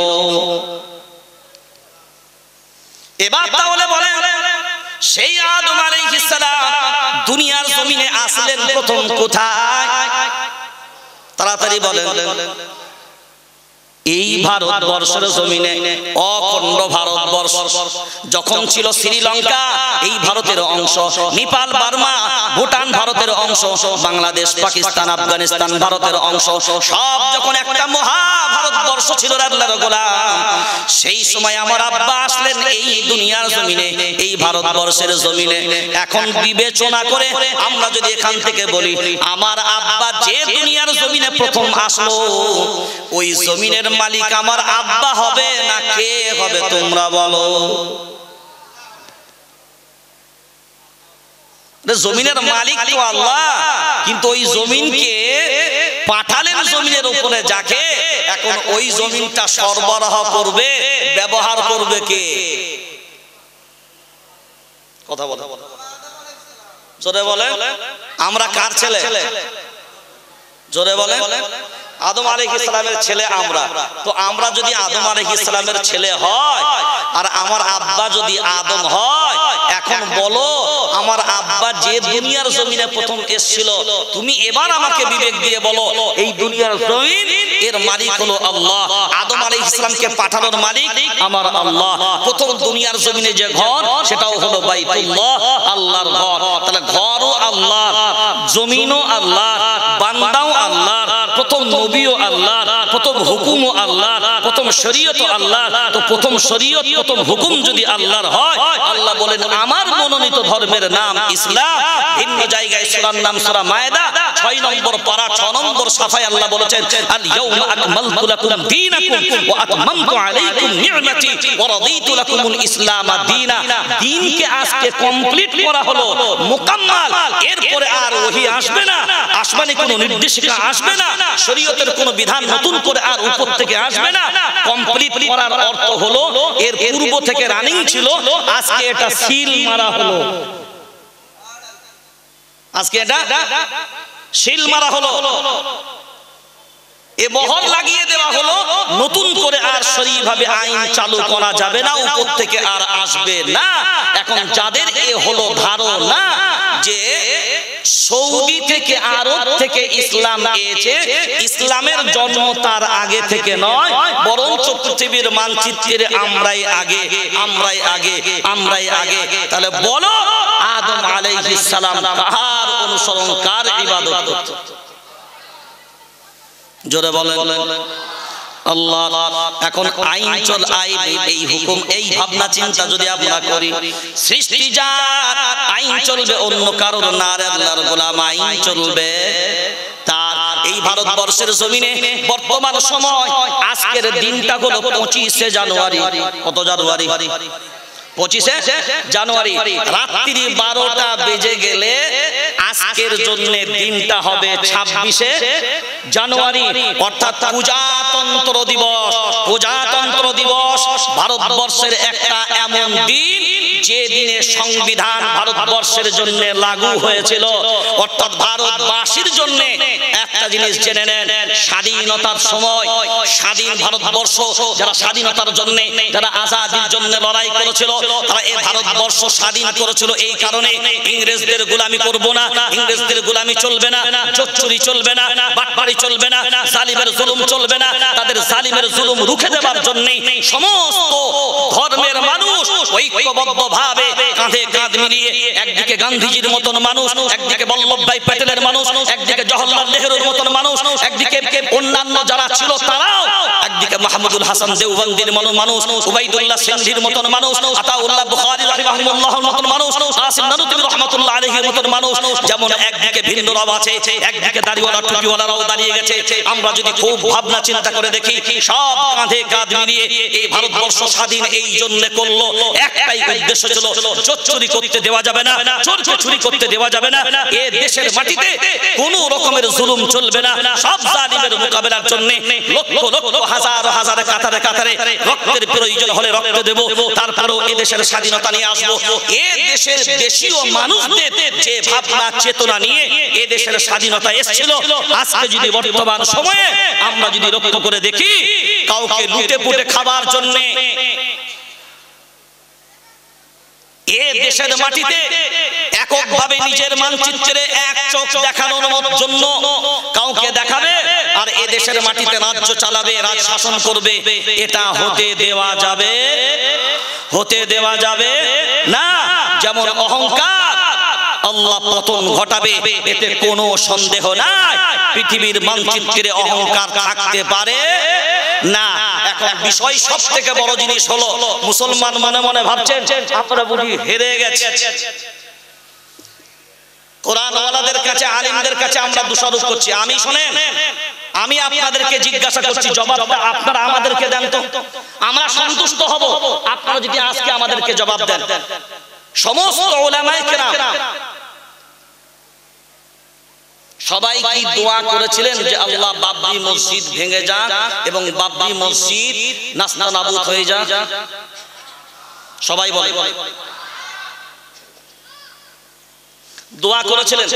এবার তাহলে বলেন, সেই আদম আলাইহিস সালাম দুনিয়ার জমিনে আসলেন প্রথম কোথায়? তাড়াতাড়ি বলেন। এই ভারতবর্ষের জমিনে, অখণ্ড ভারতবর্ষ যখন ছিল শ্রীলঙ্কা এই ভারতের অংশ, নেপাল বার্মা ভুটান ভারতের অংশ, বাংলাদেশ পাকিস্তান আফগানিস্তান ভারতের অংশ, সব যখন একটা মহা ভারতবর্ষ ছিল আল্লাহর গোলাম, সেই সময় আমার আব্বা আসলেন এই দুনিয়ার জমিনে, এই ভারতবর্ষের জমিনে। এখন বিবেচনা করে আমরা যদি এখান থেকে বলি, আমার আব্বা যে দুনিয়ার জমিনে প্রথম আসলো, ওই জমিনের মালিক আমার আব্বা হবে না কে হবে তোমরা বলো? জমিনের মালিক তো আল্লাহ, কিন্তু ওই জমিনকে পাঠালেন জমিনের উপরে যাকে, এখন ওই জমিনটা সরবরাহ করবে, ব্যবহার করবে কে? কথা বলো, জোরে বলে। আমরা কার ছেলে? জোরে বলে। আদম আলাইহিস সালামের ছেলে আমরা। তো আমরা যদি আদম আলাইহিস সালামের ছেলে হয় আর আমার আব্বা যদি আদম হয়, এখন বলো আমার আব্বা যে দুনিয়ার জমিনে প্রথম এসেছিল, তুমি এবার আমাকে বিবেক দিয়ে বলো এই দুনিয়ার জমিন এর মালিক হলো আল্লাহ, আদম আলাইহিস সালামকে পাঠানোর মালিক আমার আল্লাহ। প্রথম দুনিয়ার জমিনে যে ঘর সেটাও হলো বাইতুল্লাহ, আল্লাহর ঘর। তাহলে ঘরও আল্লাহ, জমিনও আল্লাহ, বান্দাও আল্লাহ, প্রথম নবীও আল্লাহ, প্রথম হুকুমও আল্লাহ, প্রথম শরীয়তও আল্লাহ। তো প্রথম শরীয়ত প্রথম হুকুম যদি আল্লাহর হয়, আল্লাহ বলেন আমার মনোনীত ধর্মের নাম ইসলাম। ভিন্ন জায়গায় সূরার নাম সূরা মায়েদা 6 নম্বর পারা 6 নম্বর সাফায় আল্লাহ বলেছেন, আল ইয়াউমা আকমালতু লাকুম দীনাকুম ওয়া আতমামতু আলাইকুম নি'মাতি ওয়া রাদিতু লাকুমুল ইসলাম দীনা। দ্বীনকে আজকে কমপ্লিট করা হলো, মুকাম্মাল। এরপরে আর ওহী আসবে না, আসমানি কোনো নির্দেশিকা আসবে না, শরীয়তের কোনো বিধান নতুন করে আর উপর থেকে আসবে না। কমপ্লিট করার অর্থ হলো এর পূর্ব থেকে রানিং ছিল, আজকে এটা সিল মারা হলো, আজকে এটা সিল মারা হলো, এ মোহর লাগিয়ে দেওয়া হলো। নতুন করে আর সরিভাবে আইন চালু করা যাবে না, উপর থেকে আর আসবে না। এখন যাদের এ হলো ধারণা যে সৌদি থেকে আরব থেকে ইসলাম এসেছে, ইসলামের জন্ম তার আগে থেকে নয়, বরঞ্চ পৃথিবীর মানচিত্রে আমরাই আগে, আমরাই আগে, আমরাই আগে। তাহলে বলো আদম আলাইহিস সালাম কার অনুসরণ, কার ইবাদত করত? জোরে বলেন আল্লাহ। এখন আইন চল, এই হুকুম, এই ভাবনা চিন্তা যদি আমরা করি, সৃষ্টি যার আইন চলবে, অন্য কারোর না, আল্লাহর গোলাম আইন চলবে তার। এই ভারতবর্ষের জমিনে বর্তমান সময় আজকের দিনটা হলো 25শে জানুয়ারি। কত জানুয়ারি? 25শে জানুয়ারি। রাত্রি 12টা বেজে গেলে আজকের জন্য দিনটা হবে 26শে জানুয়ারি, অর্থাৎ প্রজাতন্ত্র দিবস। প্রজাতন্ত্র দিবস ভারতবর্ষের একটা এমন দিন যে দিনে সংবিধান ভারতবর্ষের জন্য লাগু হয়েছিল। অর্থাৎ ভারতবাসীর জন্য একটা জিনিস জেনে নেন, স্বাধীনতার সময় স্বাধীন ভারতবর্ষ, যারা স্বাধীনতার জন্য, যারা আজাদির জন্য লড়াই করেছিল, তারা এই ভারতবর্ষ স্বাধীন করেছিল এই কারণে ইংরেজদের গোলামি করব না, ইংরেজদের গোলামি চলবে না, চোরচুরি চলবে না, বাটপাড়ি চলবে না, জালিমের জুলুম চলবে না। তাদের জালিমের জুলুম রুখে দেওয়ার জন্য সমস্ত ধর্মের মানুষ ঐক্যবদ্ধভাবে কাঁধে কাঁধ মিলিয়ে, একদিকে গান্ধীজির মতন মানুষ, একদিকে বল্লভ ভাই প্যাটেলের মানুষ, একদিকে জওহরলাল নেহরুর মেহেরুর মতন মানুষ, একদিকে অন্যান্য যারা ছিল তারাও, একদিকে মাহমুদুল হাসান দেওবন্দির মানুষ, উবাইদুল্লাহ সিন্ধির মতন মানুষ, আতাউল্লাহ বুখারী রাহিমাহুল্লাহর মতন মানুষ, কাসিম নানুতুবি রাহমাতুল্লাহ আলাইহির মতন মানুষ, যেমন একদিকে ভিন্ন রব আছে, একদিকে দাড়িওয়ালা টুপিওয়ালারাও দাঁড়িয়ে গেছে। আমরা যদি খুব ভাবনা চিন্তা করে দেখি, সব কাঁধে কাঁধ মিলিয়ে এই ভারতবর্ষ স্বাধীন এই জন্য করলো, একটাই উদ্দেশ্য ছিল, চোর চুরি করতে দেওয়া যাবে না, চোরকে চুরি করতে দেওয়া যাবে না, এ দেশের মাটিতে কোনো রকমের জুলুম চলবে না। সব জালিমের মোকাবেলার জন্য লক্ষ লক্ষ হাজার হাজার কাতারে কাতারে রক্তের প্রয়োজন হলে রক্ত দেব, তারপরেও এ দেশের স্বাধীনতা নিয়ে আসবো। এ দেশের দেশীয় মানুষদের যে ভাবনা চেতনা নিয়ে এ দেশের স্বাধীনতা এসেছিল, আজকে যদি বর্তমান সময়ে আমরা যদি লক্ষ্য করে দেখি, কাউকে লুটে পুটে খাবার জন্য এ দেশের মাটিতে এককভাবে নিজের মানচিত্রে এক চোখ দেখানোর জন্য কাউকে দেখাবে আর এ দেশের মাটিতে রাজ্য চালাবে, রাজ শাসন করবে, এটা হতে দেওয়া যাবে? হতে দেওয়া যাবে না। যেমন অহংকার আল্লাহ পতন ঘটাবে, এতে কোনো সন্দেহ নাই। পৃথিবীর মানচিত্রে অহংকার থাকতে পারে না। এখন বিষয় সব থেকে বড় জিনিস হলো, মুসলমান মনে মনে ভাবছেন আপনারা বুঝি হেরে গেছে। কোরআনওয়ালাদের কাছে, আলিমদের কাছে আমরা দোষারোপ করছি। আমি শোনেন, আমি আপনাদেরকে জিজ্ঞাসা করছি, জবাবটা আপনারা আমাদেরকে দেন তো, আমরা সন্তুষ্ট হব আপনারা যদি আজকে আমাদেরকে জবাব দেন। সমস্ত উলামায়ে কেরাম সবাই কি দোয়া করেছিলেন যে আল্লাহ বাবরি মসজিদ ভেঙে যাক এবং বাবরি মসজিদ নাস্তানাবুদ হয়ে যাক? সবাই বলে দোয়া করেছিলেন।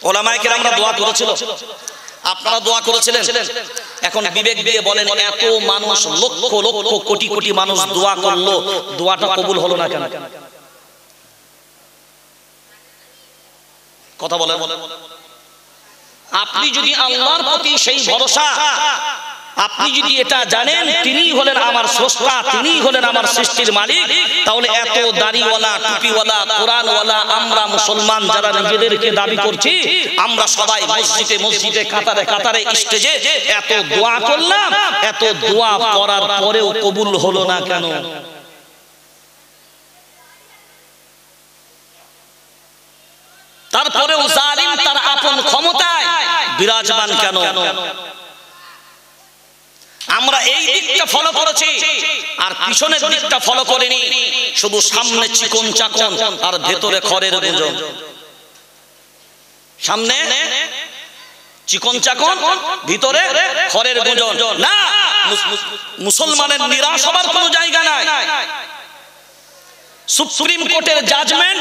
উলামায়ে কেরামরা দোয়া করেছিল, আপনারা দোয়া করেছিলেন। এখন বিবেক দিয়ে বলেন, এত মানুষ, লক্ষ লক্ষ কোটি কোটি মানুষ দোয়া করলো, দোয়াটা কবুল হলো না কেন? কথা বলেন। আপনি যদি আল্লাহর প্রতি সেই ভরসা, আপনি যদি এটা জানেন তিনিই হলেন আমার স্রষ্টা, তিনিই হলেন আমার সৃষ্টির মালিক, তাহলে এত দাড়িওয়ালা, টুপিওয়ালা, কোরআনওয়ালা আমরা মুসলমান যারা নিজেদেরকে দাবি করছি, আমরা সবাই মসজিদে মসজিদে কাতারে কাতারে স্টেজে এত দোয়া করলাম, এত দোয়া করার পরেও কবুল হলো না কেন? তারপরেও জালিম তার আপন ক্ষমতায় বিরাজমান কেন? আমরা এই দিকটা ফলো করেছি আর পিছনের দিকটা ফলো করিনি। শুধু সামনে চিকন চাকন আর ভেতরে খড়ের গুঁজো। সামনে চিকন চাকন, ভিতরে খড়ের গুঁজো। না, মুসলমানের নিরাশ হবার কোনো জায়গা নাই। সুপ্রিম কোর্টের জাজমেন্ট,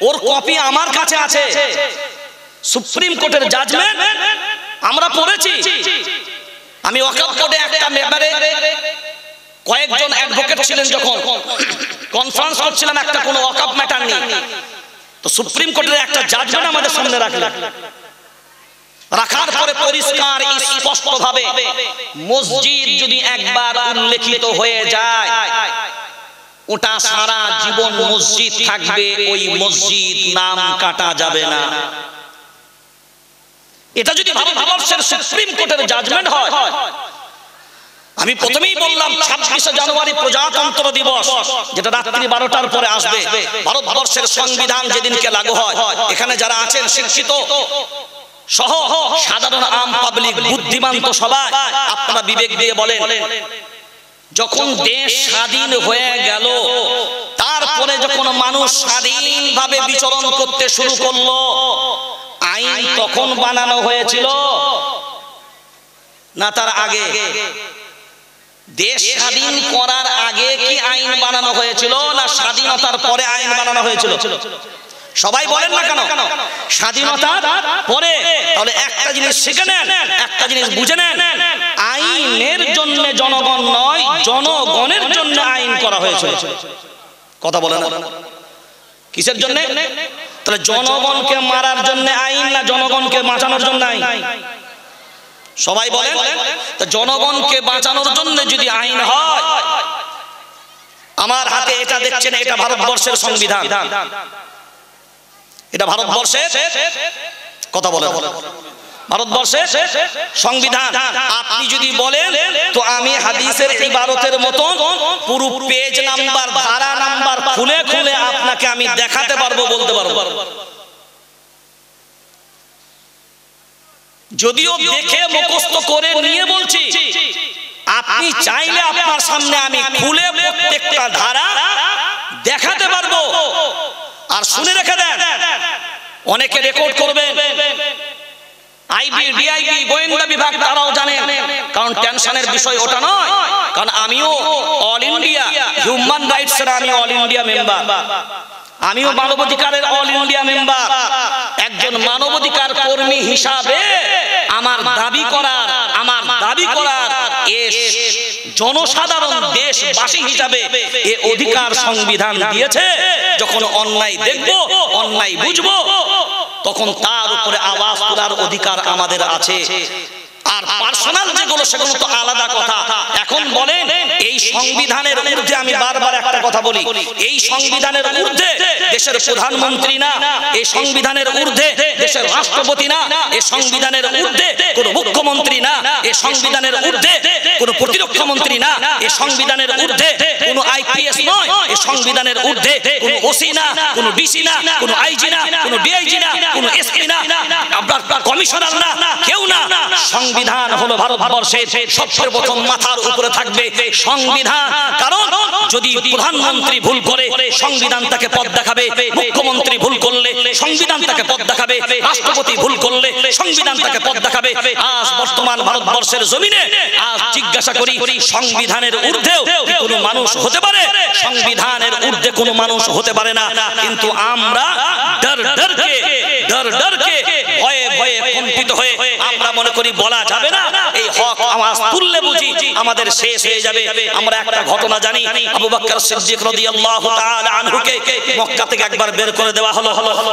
ওর কপি আমার কাছে আছে। সুপ্রিম কোর্টের জাজমেন্ট আমরা পড়েছি। আমি ওয়াকফ বোর্ডে একটা মেম্বারে কয়েকজন অ্যাডভোকেট ছিলেন, যখন কনফারেন্স করছিলাম একটা কোনো ওয়াকফ ম্যাটার নিয়ে, তো সুপ্রিম কোর্টের একটা জাজমেন্ট আমাদের সামনে রাখলেন। রাখার পরে পরিষ্কার স্পষ্টভাবে মসজিদ যদি একবার উল্লেখিত হয়ে যায়, ওটা সারা জীবন মসজিদ থাকবে, ওই মসজিদ নাম কাটা যাবে না। এটা যদি ভারতবর্ষের সুপ্রিম কোর্টের জাজমেন্ট হয়, আমি প্রথমেই বললাম 26শে জানুয়ারি প্রজাতন্ত্র দিবস, যেটা রাত্রি 12টার পরে আসবে, ভারতবর্ষের সংবিধান যেদিনকে লাগু হয়, এখানে যারা আছেন শিক্ষিত সহ সাধারণ আম পাবলিক, বুদ্ধিমান তো সবাই, আপনারা বিবেক দিয়ে বলেন, যখন দেশ স্বাধীন হয়ে গেল, তারপরে যখন মানুষ স্বাধীনভাবে বিচরণ করতে শুরু করলো, আইন তখন বানানো হয়েছিল না তার আগে? দেশ স্বাধীন করার আগে কি আইন বানানো হয়েছিল না স্বাধীনতার পরে আইন বানানো হয়েছিল? সবাই বলেন না কেন? স্বাধীনতার পরে। তাহলে একটা জিনিস শিখে নেন, একটা জিনিস বুঝে নেন, আইনের জন্য জনগণ নয়, জনগণের জন্য আইন করা হয়েছিল। কথা বলেন না? কিসের জন্য? তাহলে জনগণকে মারার জন্য আইন না জনগণকে বাঁচানোর জন্য আইন? সবাই বলেন। জনগণকে বাঁচানোর জন্য যদি আইন হয়, আমার হাতে এটা দেখছেন, এটা ভারতবর্ষের সংবিধান, এটা ভারতবর্ষের কথা বলে ভারতবর্ষের সংবিধান আপনি যদি বলেন তো আমি হাদিসের ইবারতের মতন পুরো পেজ নাম্বার ধারা নাম্বার খুলে খুলে আপনাকে আমি দেখাতে পারবো, বলতে পারবো। যদিও দেখে মুখস্থ করে নিয়ে বলছি, আপনি চাইলে আপনার সামনে আমি খুলে প্রত্যেকটা ধারা দেখাতে পারবো। আর শুনে রেখে দেন, অনেকে রেকর্ড করবেন, আইবি ডিআইবি গোয়েন্দা বিভাগ তারাও জানেন, কারণ টেনশনের বিষয় ওটা নয়। কারণ আমিও অল ইন্ডিয়া হিউম্যান রাইটস এর আমি অল ইন্ডিয়া মেম্বার, আমিও মানবাধিকারের অল ইন্ডিয়া মেম্বার। একজন মানবাধিকার কর্মী হিসাবে আমার দাবি করার জনসাধারণ দেশবাসী হিসাবে এ অধিকার সংবিধান দিয়েছে। যখন অন্যায় দেখব, অন্যায় বুঝবো, তখন তার উপরে আওয়াজ তোলার অধিকার আমাদের আছে। আর পার্সোনাল যেগুলো সেগুলো তো আলাদা কথা। এখন বলেন, এই সংবিধানের ঊর্ধ্বে, আমি বারবার একটা কথা বলি, এই সংবিধানের ঊর্ধ্বে দেশের প্রধানমন্ত্রী না, এই সংবিধানের ঊর্ধ্বে দেশের রাষ্ট্রপতি না, এই সংবিধানের ঊর্ধ্বে কোনো মুখ্যমন্ত্রী না, এই সংবিধানের ঊর্ধ্বে কোনো প্রতিরক্ষা মন্ত্রী না, এই সংবিধানের ঊর্ধ্বে কোনো আইপিএস নয়, এই সংবিধানের ঊর্ধ্বে কোনো ওসি না, কোনো ডিসি না, কোনো আইজি না, কোনো ডিআইজি না, কোনো এসপি না, আপনার কমিশনার না, কেউ না। সংবিধান হলো ভারতবর্ষের সবচেয়ে প্রথম মাথার উপরে থাকবে সংবিধান। কারণ যদি প্রধানমন্ত্রী ভুল করে সংবিধান তাকে পথ দেখাবে, মুখ্যমন্ত্রী ভুল করলে সংবিধান তাকে পথ দেখাবে, রাষ্ট্রপতি ভুল করলে সংবিধান তাকে পথ দেখাবে। আজ বর্তমান ভারতবর্ষের জমিনে আজ জিজ্ঞাসা করি, সংবিধানের ঊর্ধ্বেও কোনো মানুষ হতে পারে? সংবিধানের ঊর্ধ্বে কোনো মানুষ হতে পারে না। কিন্তু আমরা ডরকে ভয়ে ভয়ে কম্পিত হয়ে আমরা মনে করি বলা যাবে না, এই হক আওয়াজ তুললে বুঝি আমাদের শেষ হয়ে যাবে। আমরা একটা ঘটনা জানি, আবু বকর সিদ্দিক রাদিয়াল্লাহু তাআলা আনহুকে মক্কা থেকে একবার বের করে দেওয়া হলো।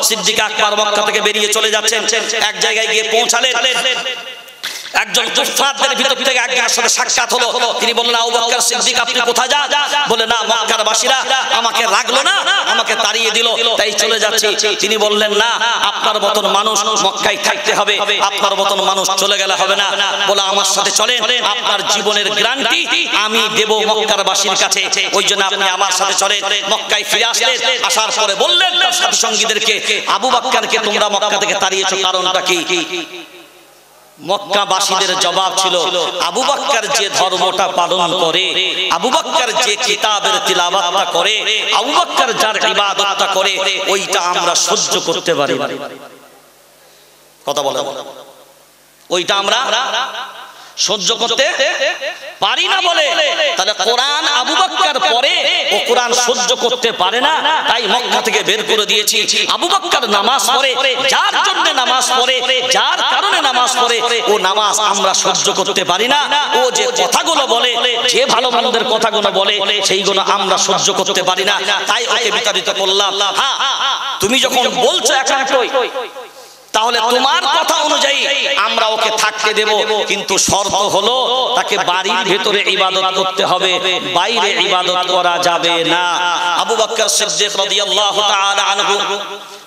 সিদ্দিক আকবর মক্কা থেকে বেরিয়ে চলে যাচ্ছেন, এক জায়গায় গিয়ে পৌঁছালেন। একজন কুফফারদের ভিতর থেকে একজনের সাথে সাক্ষাৎ হলো। তিনি বললেন, আবু বকর সিদ্দিক আপনি কোথায় যান? বলে, না, মক্কার বাসীরা আমাকে রাখলো না, আমাকে তাড়িয়ে দিল, তাই চলে যাচ্ছি। তিনি বললেন, না, আপনার মতন মানুষ মক্কায় থাকতে হবে, আপনার মতন মানুষ চলে গেলে হবে না। বলে, আমার সাথে চলেন, আপনার জীবনের গ্যারান্টি আমি দেব মক্কার বাসীর কাছে, ওই জন্য আপনি আমার সাথে চলেন। মক্কায় ফিরে আসলেন, আসার পরে বললেন তার সাথী সঙ্গীদেরকে, আবু বকরকে তোমরা মক্কা থেকে তাড়িয়েছো, কারণটা কি? মক্কাবাসীদের জবাব ছিল, আবু বকর যে ধর্মটা পালন করে, আবু বকর যে কিতাবের তিলাওয়াতটা করে, আবু বকর যার ইবাদতটা করে, ওইটা আমরা সহ্য করতে পারি না। কথা বলে, ওইটা আমরা সহ্য করতে পারি না বলে। তাহলে কোরআন আবু বকর পড়ে, ও কোরআন সহ্য করতে পারে না, তাই মক্কা থেকে বের করে দিয়েছি। আবু বকর নামাজ পড়ে, যার জন্য নামাজ পড়ে, যার কারণে নামাজ পড়ে, ও নামাজ আমরা সহ্য করতে পারি না। ও যে কথাগুলো বলে, যে ভালো মন্দের কথাগুলো বলে, সেইগুলো আমরা সহ্য করতে পারি না, তাই ওকে বিতাড়িত করলাম। হ্যাঁ, তুমি যখন বলছো একান্তই, তাহলে তোমার কথা অনুযায়ী আমরা ওকে থাকতে দেব, কিন্তু শর্ত হলো তাকে বাড়ির ভেতরে ইবাদত করতে হবে, বাইরে ইবাদত করা যাবে না। আবু বকর সিদ্দিক রাদিয়াল্লাহু তাআলা আনহু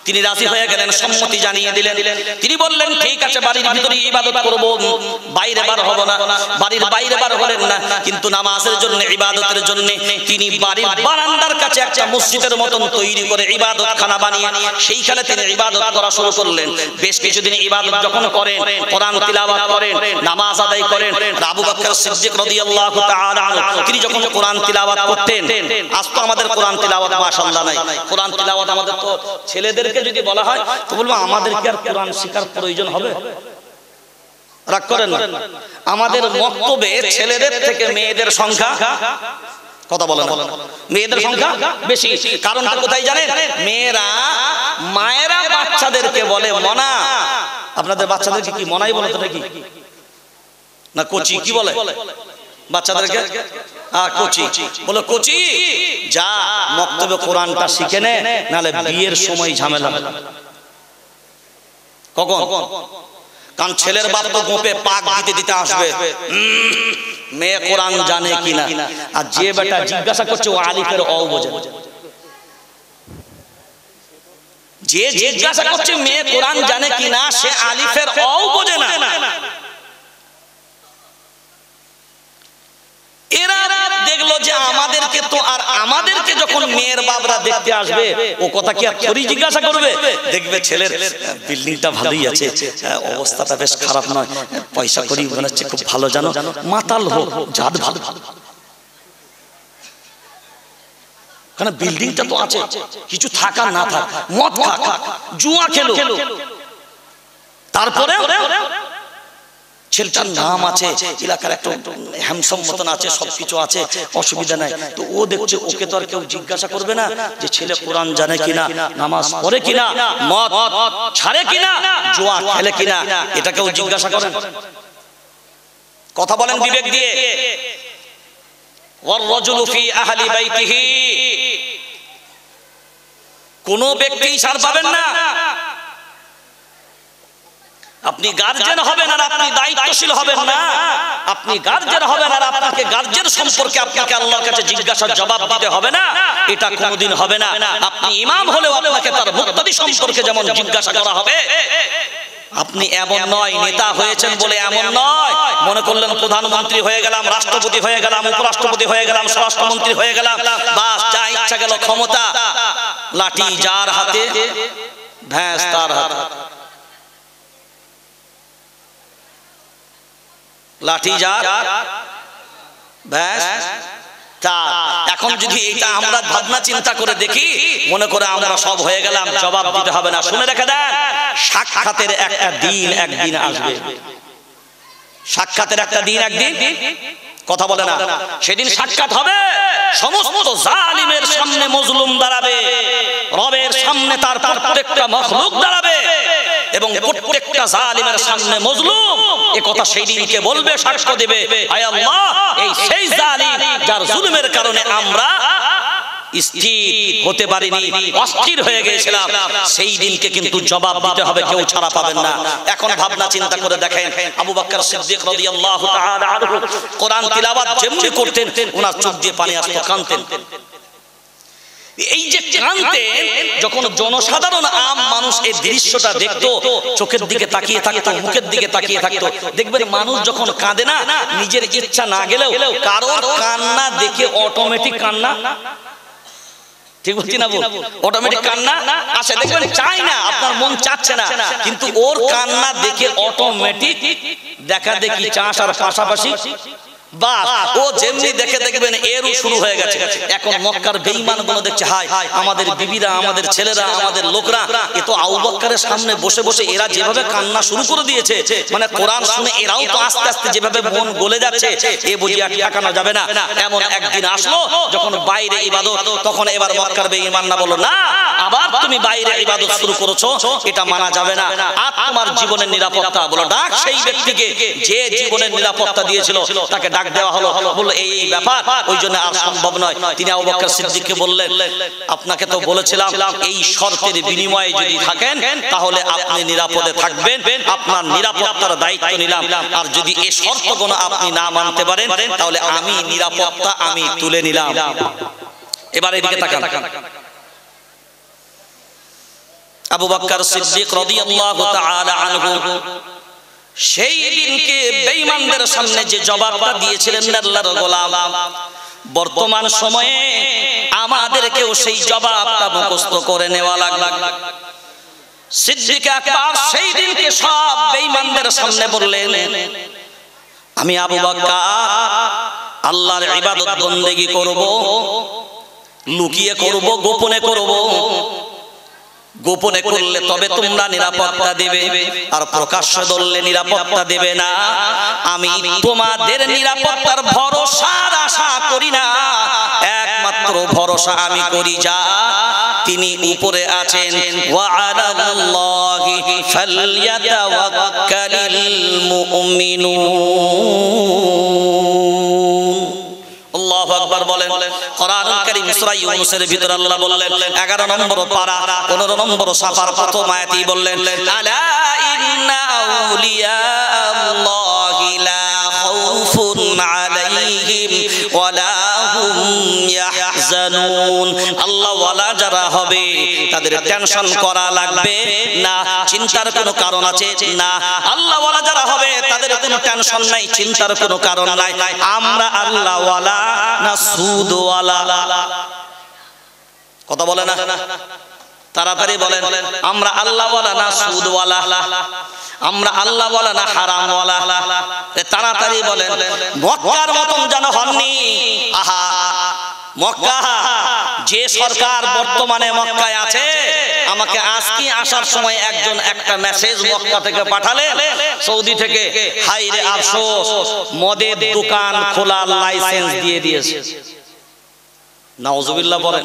তিনি রাজি হয়ে গেলেন, সম্মতি জানিয়ে দিলেন। তিনি বললেন, ঠিক আছে, বাড়ির ভিতরে ইবাদত করব, বাইরে বার হব না। বাড়ির বাইরে বার হলেন না, কিন্তু নামাজের জন্য, ইবাদতের জন্য তিনি বাড়ির বারান্দার কাছে একটা মসজিদের মতন তৈরি করে ইবাদতখানা বানিয়ে সেইখানে তিনি ইবাদত করা শুরু করলেন। বেশ কিছুদিন ইবাদত যখন করেন, কোরআন তিলাওয়াত করেন, নামাজ আদায় করেন, আবু বকর সিদ্দিক রাদিয়াল্লাহু তাআলা আনহু তিনি যখন কোরআন তিলাওয়াত করতেন, আজ তো আমাদের কোরআন তিলাওয়াত মাশাআল্লাহ নাই। কোরআন তিলাওয়াত আমাদের তো ছেলেদেরকে যদি বলা হয় তো বলবো, আমাদের কি আর কোরআন শেখার প্রয়োজন হবে? রাগ করেন না। আমাদের বক্তব্যে ছেলেদের থেকে মেয়েদের সংখ্যা, কথা বলেন, মেয়েদের সংখ্যা বেশি। কারণটা কোথায় জানেন? মায়েরা বাচ্চাদেরকে বলে মনা। আপনাদের বাচ্চাদেরকে কি মনাই বলে তো নাকি? না কচি কি বলে বাচ্চাদেরকে? কোচি বলে, কোচি যা মক্তবে কোরআনটা শিখে নে, নাহলে বিয়ের সময় ঝামেলা। কখন? কারণ ছেলের বাপ তো গোপে পাক দিতে দিতে আসবে, মেয়ে কোরআন জানে কিনা। আর যে বেটা জিজ্ঞাসা করছে, ও আলিফের অ বোঝে, যে জিজ্ঞাসা করছে মেয়ে কোরআন জানে কিনা, সে আলিফের অ বোঝে না। এরা দেখলো যে আমাদেরকে তো, আর আমাদেরকে যখন মেয়ের বাবরা দেখতে আসবে ও কথা কি আর থরি জিজ্ঞাসা করবে? দেখবে ছেলের বিল্ডিংটা ভালোই আছে, অবস্থাটা বেশ খারাপ নয়, পয়সা করি মনে হচ্ছে খুব ভালো, জানো মাতাল হোক জাত ভালো, কারণ বিল্ডিংটা তো আছে, কিছু থাকা না থাক, মদ খাক, জুয়া খেলো, তারপরে ছেলেটার নাম আছে, এলাকার একটা হ্যামসম মতন আছে, সবকিছু আছে, অসুবিধা নাই। তো ও দেখছে ওকে তো আর কেউ জিজ্ঞাসা করবে না যে ছেলে কোরআন জানে কিনা, নামাজ পড়ে কিনা, মদ ছাড়ে কিনা, জুয়া খেলে কিনা, এটা কেউ জিজ্ঞাসা করেন? কথা বলেন বিবেক দিয়ে। ওয়ার রাজুলু ফি আহলি বাইতিহি, কোন ব্যক্তি ছাড় পাবেন না। আপনি গার্জেন হবেন আর আপনি দায়িত্বশীল হবেন না, আপনি গার্জেন হবেন আর আপনাকে গার্জেন সম্পর্কে আপনাকে আল্লাহর কাছে জিজ্ঞাসার জবাব দিতে হবে না, এটা কোনোদিন হবে না। আপনি ইমাম হলেও আপনাকে তার মুক্তাদি সম্পর্কে যেমন জিজ্ঞাসা করা হবে। আপনি এমন নয়, নেতা হয়েছেন বলে এমন নয়, মনে করলেন প্রধানমন্ত্রী হয়ে গেলাম, রাষ্ট্রপতি হয়ে গেলাম, উপরাষ্ট্রপতি হয়ে গেলাম, স্বরাষ্ট্রমন্ত্রী হয়ে গেলাম, বাস যা ইচ্ছা গেল ক্ষমতা, লাঠি যার হাতে ভ্যাঁস তার হাতে, লাঠি যার ব্যাস তার। এখন যদি এটা আমরা ভাবনা চিন্তা করে দেখি, মনে করে আমরা সব হয়ে গেলাম, জবাব দিতে হবে না। শুনে রেখে দেন, সাক্ষাতের একটা দিন একদিন আসবে, সাক্ষাতের একটা দিন একদিন, কথা বলে না, সেদিন সাক্ষাৎ হবে, সমস্ত জালিমের সামনে মজলুম দাঁড়াবে, রবের সামনে তার প্রত্যেকটা মখলুক দাঁড়াবে, এবং প্রত্যেকটা জালিমের সামনে মজলুম এই কথা সেই দিনকে বলবে, সাক্ষ্য দেবে, আয় আল্লাহ এই সেই জালিম যার জুলুমের কারণে আমরা স্থির হতে পারিনি, অস্থির হয়ে গিয়েছিলাম, সেই দিনকে কিন্তু জবাব দিতে হবে, কেউ ছাড়া পাবেন না। এখন ভাবনা চিন্তা করে দেখেন, আবু বকর সিদ্দিক রাদিয়াল্লাহু তাআলা আনহু কোরআন তিলাওয়াত যেমনি করতেন, ওনার চোখ দিয়ে পানি আসতো, কাঁদতেন। এই যে কাঁদতেন, যখন জনসাধারণ আম মানুষ এই দৃশ্যটা দেখতো, চোখের দিকে তাকিয়ে থাকতো, মুখের দিকে তাকিয়ে থাকতো, দেখবেন মানুষ যখন কাঁদে না, নিজের ইচ্ছা না গেলেও কারোর কান্না দেখে অটোমেটিক কান্না, ঠিক বলছি না বল, অটোমেটিক কান্না আসে, দেখবেন চাই না, আপনার মন চাচ্ছে না, কিন্তু ওর কান্না দেখে অটোমেটিক দেখা দেখি চাষ আর পাশাপাশি বাস, ও যেমনি দেখে দেখবেন এরও শুরু হয়ে গেছে। এখন মক্কার বেঈমান গুলো দেখছে, হায় আমাদের বিবিরা, আমাদের ছেলেরা, আমাদের লোকরা, এ তো আবু বকরের সামনে বসে বসে এরা যেভাবে কান্না শুরু করে দিয়েছে, মানে কোরআন শুনে এরাও তো আস্তে আস্তে যেভাবে মন গলে যাচ্ছে, এ বুঝি আর ঠেকানো যাবে না। এমন একদিন আসলো যখন বাইরে ইবাদত, তখন এবার মক্কার বেঈমান না বলল, না আবার তুমি বাইরে ইবাদত শুরু করেছো, এটা মানা যাবে না, আর তোমার জীবনের নিরাপত্তা, বলো ডাক সেই ব্যক্তিকে যে জীবনের নিরাপত্তা দিয়েছিল, তাকে ডাক দেওয়া হলো, বললো এই ব্যাপার, ওই জন্য আর সম্ভব নয়। তিনি আবু বকর সিদ্দিককে বললেন, আপনাকে তো বলেছিলাম এই শর্তের বিনিময়ে যদি থাকেন তাহলে আপনি নিরাপদে থাকবেন, আপনার নিরাপত্তার দায়িত্ব নিলাম, আর যদি এই শর্তগুলো আপনি না মানতে পারেন তাহলে আমি নিরাপত্তা আমি তুলে নিলাম। এবার এদিকে তাকান, আবু বকর সিদ্দিক রাদিয়াল্লাহু তাআলা আনহু সেই দিনকে বেঈমানদের সামনে যে জবাবটা দিয়েছিলেন আল্লাহর গোলাম, বর্তমান সময়ে আমাদেরকেও সেই জবাবটা মুখস্থ করে নেওয়া লাগবে। সিদ্দিক আকবর সেই দিনকে সব বেঈমানদের সামনে বললেন, আমি আবু বকর আল্লাহর ইবাদত বন্দেগী করব, লুকিয়ে করব, গোপনে করব। গোপনে করলে তবে তোমরা নিরাপত্তা দেবে, আর প্রকাশ্য করলে নিরাপত্তা দেবে না। আমি তোমাদের নিরাপত্তার ভরসার আশা করি না, একমাত্র ভরসা আমি করি যা তিনি উপরে আছেন, ওয়া আলাল্লাহি ফালইয়াতাওয়াক্কালিল মুমিনুন। আল্লাহু আকবার বলেন। কোরআনুল কারীম সূরা ইউনূসের ভিতর আল্লাহ বললেন 11 নম্বর পারা 15 নম্বর সাফার প্রথম আয়াতেই বললেন, আলা ইন্না আউলিয়া আল্লাহি লা খাউফুন আলাইহিম ওয়া লা হুম ইয়াহজানুন। আল্লাহ ওয়ালা যারা হবে তাদের টেনশন করা লাগবে না, চিন্তার কোনো কারণ আছে না। আল্লাহ ওয়ালা যারা হবে তাদের কোনো টেনশন নাই, চিন্তার কোনো কারণ নাই। আমরা আল্লাহ ওয়ালা না সুদ ওয়ালা? কথা বলে না, তাড়াতাড়ি বলেন। আমরা আল্লাহ ওয়ালা না সুদ ওয়ালা? আমরা আল্লাহ ওয়ালা না হারাম ওয়ালা? তাড়াতাড়ি বলেন। মক্কার মতন যেন হননি। আহা, মক্কা যে সরকার বর্তমানে মক্কায় আছে, আমাকে আজকে আসার সময় একজন একটা মেসেজ মক্কা থেকে পাঠালেন, সৌদি থেকে, হাই রে আফসোস, মদের দোকান খোলার লাইসেন্স দিয়ে দিয়েছে। নাউজুবিল্লাহ বলেন।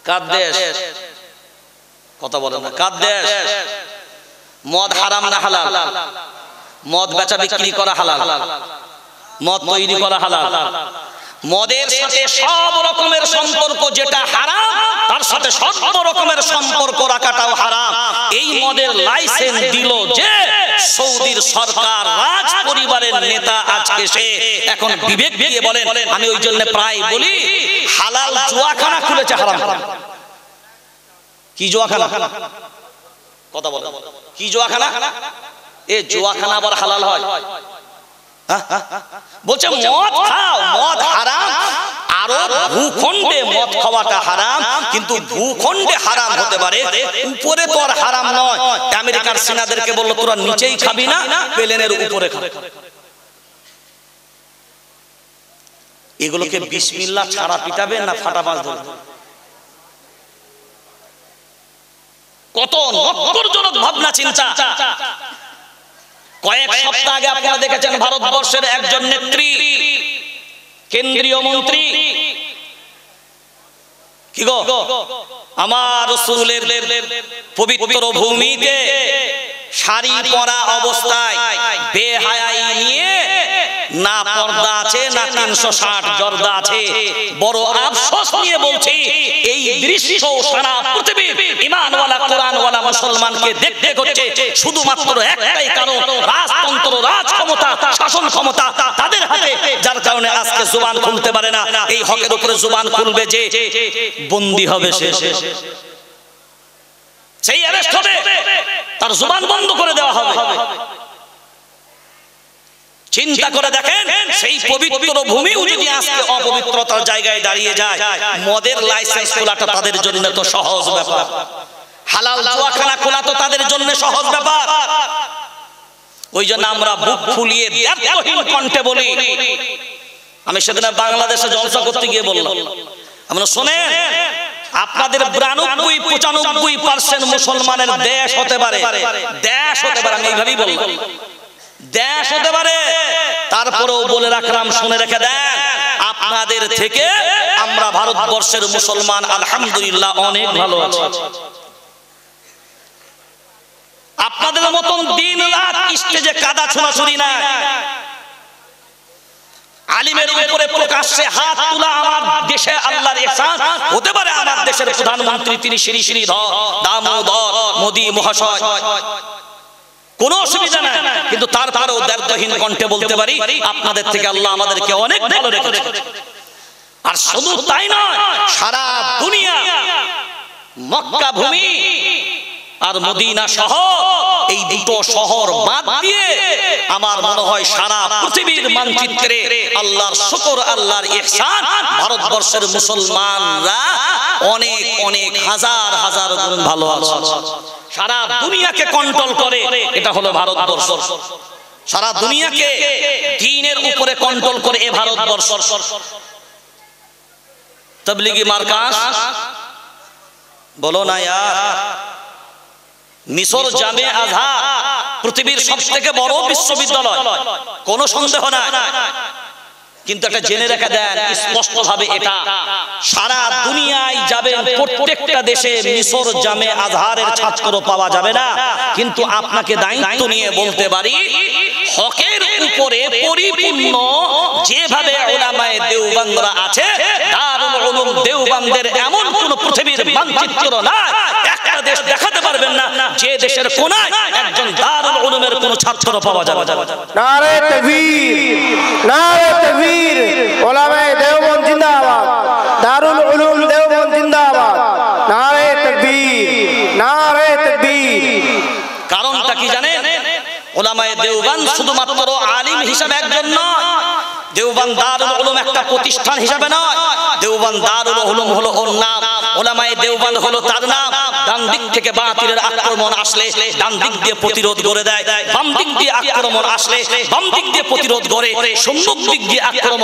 কার দেশ? কথা বলেন না, কার দেশ? মদ হারাম না হালাল? মদ বেচা বিক্রি করা হালাল, মদ তৈরি করা হালাল। মদের সাথে সব রকমের সম্পর্ক যেটা হারাম, তার সাথে সব রকমের সম্পর্ক রাখাটাও হারাম। এই মদের লাইসেন্স দিল যে সৌদির সরকার, রাজ পরিবারের নেতা। আজকে সে এখন বিবেক দিয়ে বলেন, আমি ওই জন্য প্রায় বলি হালাল জুয়াখানা খুলেছে হারাম। কি জুয়াখানা? কথা বল, কি জুয়াখানা? এ জুয়াখানা আবার হালাল হয়? বলছে মদ খাও, মদ হারাম। আরো ভূখণ্ডে মদ খাওয়াটা হারাম, কিন্তু ভূখণ্ডে হারাম হতে পারে, উপরে তো আর হারাম নয়। আমেরিকার সেনাদেরকে বললো তোরা নিচেই খাবি না, প্লেনের উপরে খাবি। এগুলোকে বিসমিল্লাহ ছাড়া পিটাবে না ফাটা বাঁশ ধরবে? কত নক্করজনক ভাবনা চিন্তা। কয়েক সপ্তাহ আগে আপনারা দেখেছেন ভারতবর্ষের একজন নেত্রী, কেন্দ্রীয় মন্ত্রী, কি গো, আমার রাসূলের পবিত্র ভূমিতে শাড়ি পরা অবস্থায় বেহায়াই নিয়ে না পর্দা আছে না 360 জর্দা আছে। বড় আফসোস নিয়ে বলছি, এই দৃশ্য সারা পৃথিবীর ঈমানওয়ালা কোরআনওয়ালা মুসলমানকে দেখতে হচ্ছে শুধুমাত্র একটাই কারণ, রাজতন্ত্র, রাজ ক্ষমতা, শাসন ক্ষমতা তাদের হাতে, যার কারণে আজকে জবান খুলতে পারে না। এই হকের উপরে জবান খুলবে যে বন্দী হবে, সেই অ্যারেস্ট হবে, তার জবান বন্ধ করে দেওয়া হবে। চিন্তা করে দেখেন, সেই পবিত্র ভূমিও যদি আজকে অপবিত্রতার জায়গায় দাঁড়িয়ে যায়, মদের লাইসেন্স খোলাটা তাদের জন্য তো সহজ ব্যাপার, হালাল জুয়াখানা খোলা তো তাদের জন্য সহজ ব্যাপার। ওই জন্য আমরা বুক ফুলিয়ে দ্ব্যর্থহীন কণ্ঠে বলি। আমি সেদিন বাংলাদেশে জলসা করতে গিয়ে বললাম, আমরা শোনেন, আপনাদের 92-95% মুসলমানের দেশ হতে পারে, দেশ হতে পারে, আমি এইভাবেই বললাম, দেশ হতে পারে। তারপরেও বলে রাখলাম, শুনে রেখে দেন, আপনাদের থেকে আমরা ভারতবর্ষের মুসলমান আলহামদুলিল্লাহ অনেক ভালো আছি। আপনাদের মতন দিন রাত স্টেজে কাদা ছোড়াছুড়ি না, আলিমের উপরে প্রকাশ্যে হাত তোলা আমার দেশে আল্লাহর ইহসান হতে পারে। আমার দেশের প্রধানমন্ত্রী তিনি শ্রী শ্রী দামোদর মোদী মহাশয়, কোনো অসুবিধা নাই, কিন্তু তারপরেও দ্ব্যর্থহীন কণ্ঠে বলতে পারি, আপনাদের থেকে আল্লাহ আমাদেরকে অনেক ভালো রেখেছে। আর শুধু তাই নয়, সারা দুনিয়া, মক্কা ভূমি আর মদিনা শহর, এই দুটো শহর বাদ দিয়ে আমার মনে হয় সারা পৃথিবীর মানচিত্রে আল্লাহর শুকর, আল্লাহর ইহসান, ভারতবর্ষের মুসলমানরা অনেক অনেক হাজার হাজার গুণ ভালো আছে। সারা দুনিয়াকে কন্ট্রোল করে, এটা হলো ভারতবর্ষ। সারা দুনিয়াকে দ্বীনের উপরে কন্ট্রোল করে এ ভারতবর্ষ। তাবলীগি মার্কাজ বলো না ইয়ার, মিশর জামে আজহার পৃথিবীর সবথেকে বড় বিশ্ববিদ্যালয়, কোনো সন্দেহ নাই। কিন্তু একটা জেনে রেখে দেন স্পষ্ট ভাবে, এটা সারা দুনিয়ায় যাবে, প্রত্যেকটা দেশে মিশর জামে আজহারের ছাত্র পাওয়া যাবে না। কিন্তু আপনাকে দায়িত্ব নিয়ে বলতে পারি, হকের উপরে পরিপূর্ণ যেভাবে উলামায়ে দেওবন্দরা আছে, দারুল উলুম দেওবন্দের এমন কোন পৃথিবীর মানচিত্র নাই, একটা দেশ দেখাতে পারবেন না যে দেশের কোনায় একজন দারুল উলুমের কোন ছাত্র পাওয়া যাবে। নারে তাকবীর, নারে তাকবীর, উলামায়ে দেওবন্দ জিন্দাবাদ। বলুন দেওবন্দ জিন্দাবাদ, নারে তাকবীর, নারে তাকবীর। কারণটা কি জানেন? উলামায়ে দেওবন্দ শুধুমাত্র আলিম হিসাবে একজন নয়, দেওবন্দ দারুল উলুম একটা প্রতিষ্ঠান হিসাবে নয়, দেওবন্দ দারুল উলুম হলো ওর নাম, উলামায়ে দেওবন্দ হলো তার নাম। ডান দিক থেকে বাতিলের আক্রমণ আসলে ডান দিক দিয়ে প্রতিরোধ করে দেয়, বাম দিক দিয়ে আক্রমণ আসলে বাম দিক দিয়ে প্রতিরোধ করে, সম্মুখ দিক দিয়ে আক্রমণ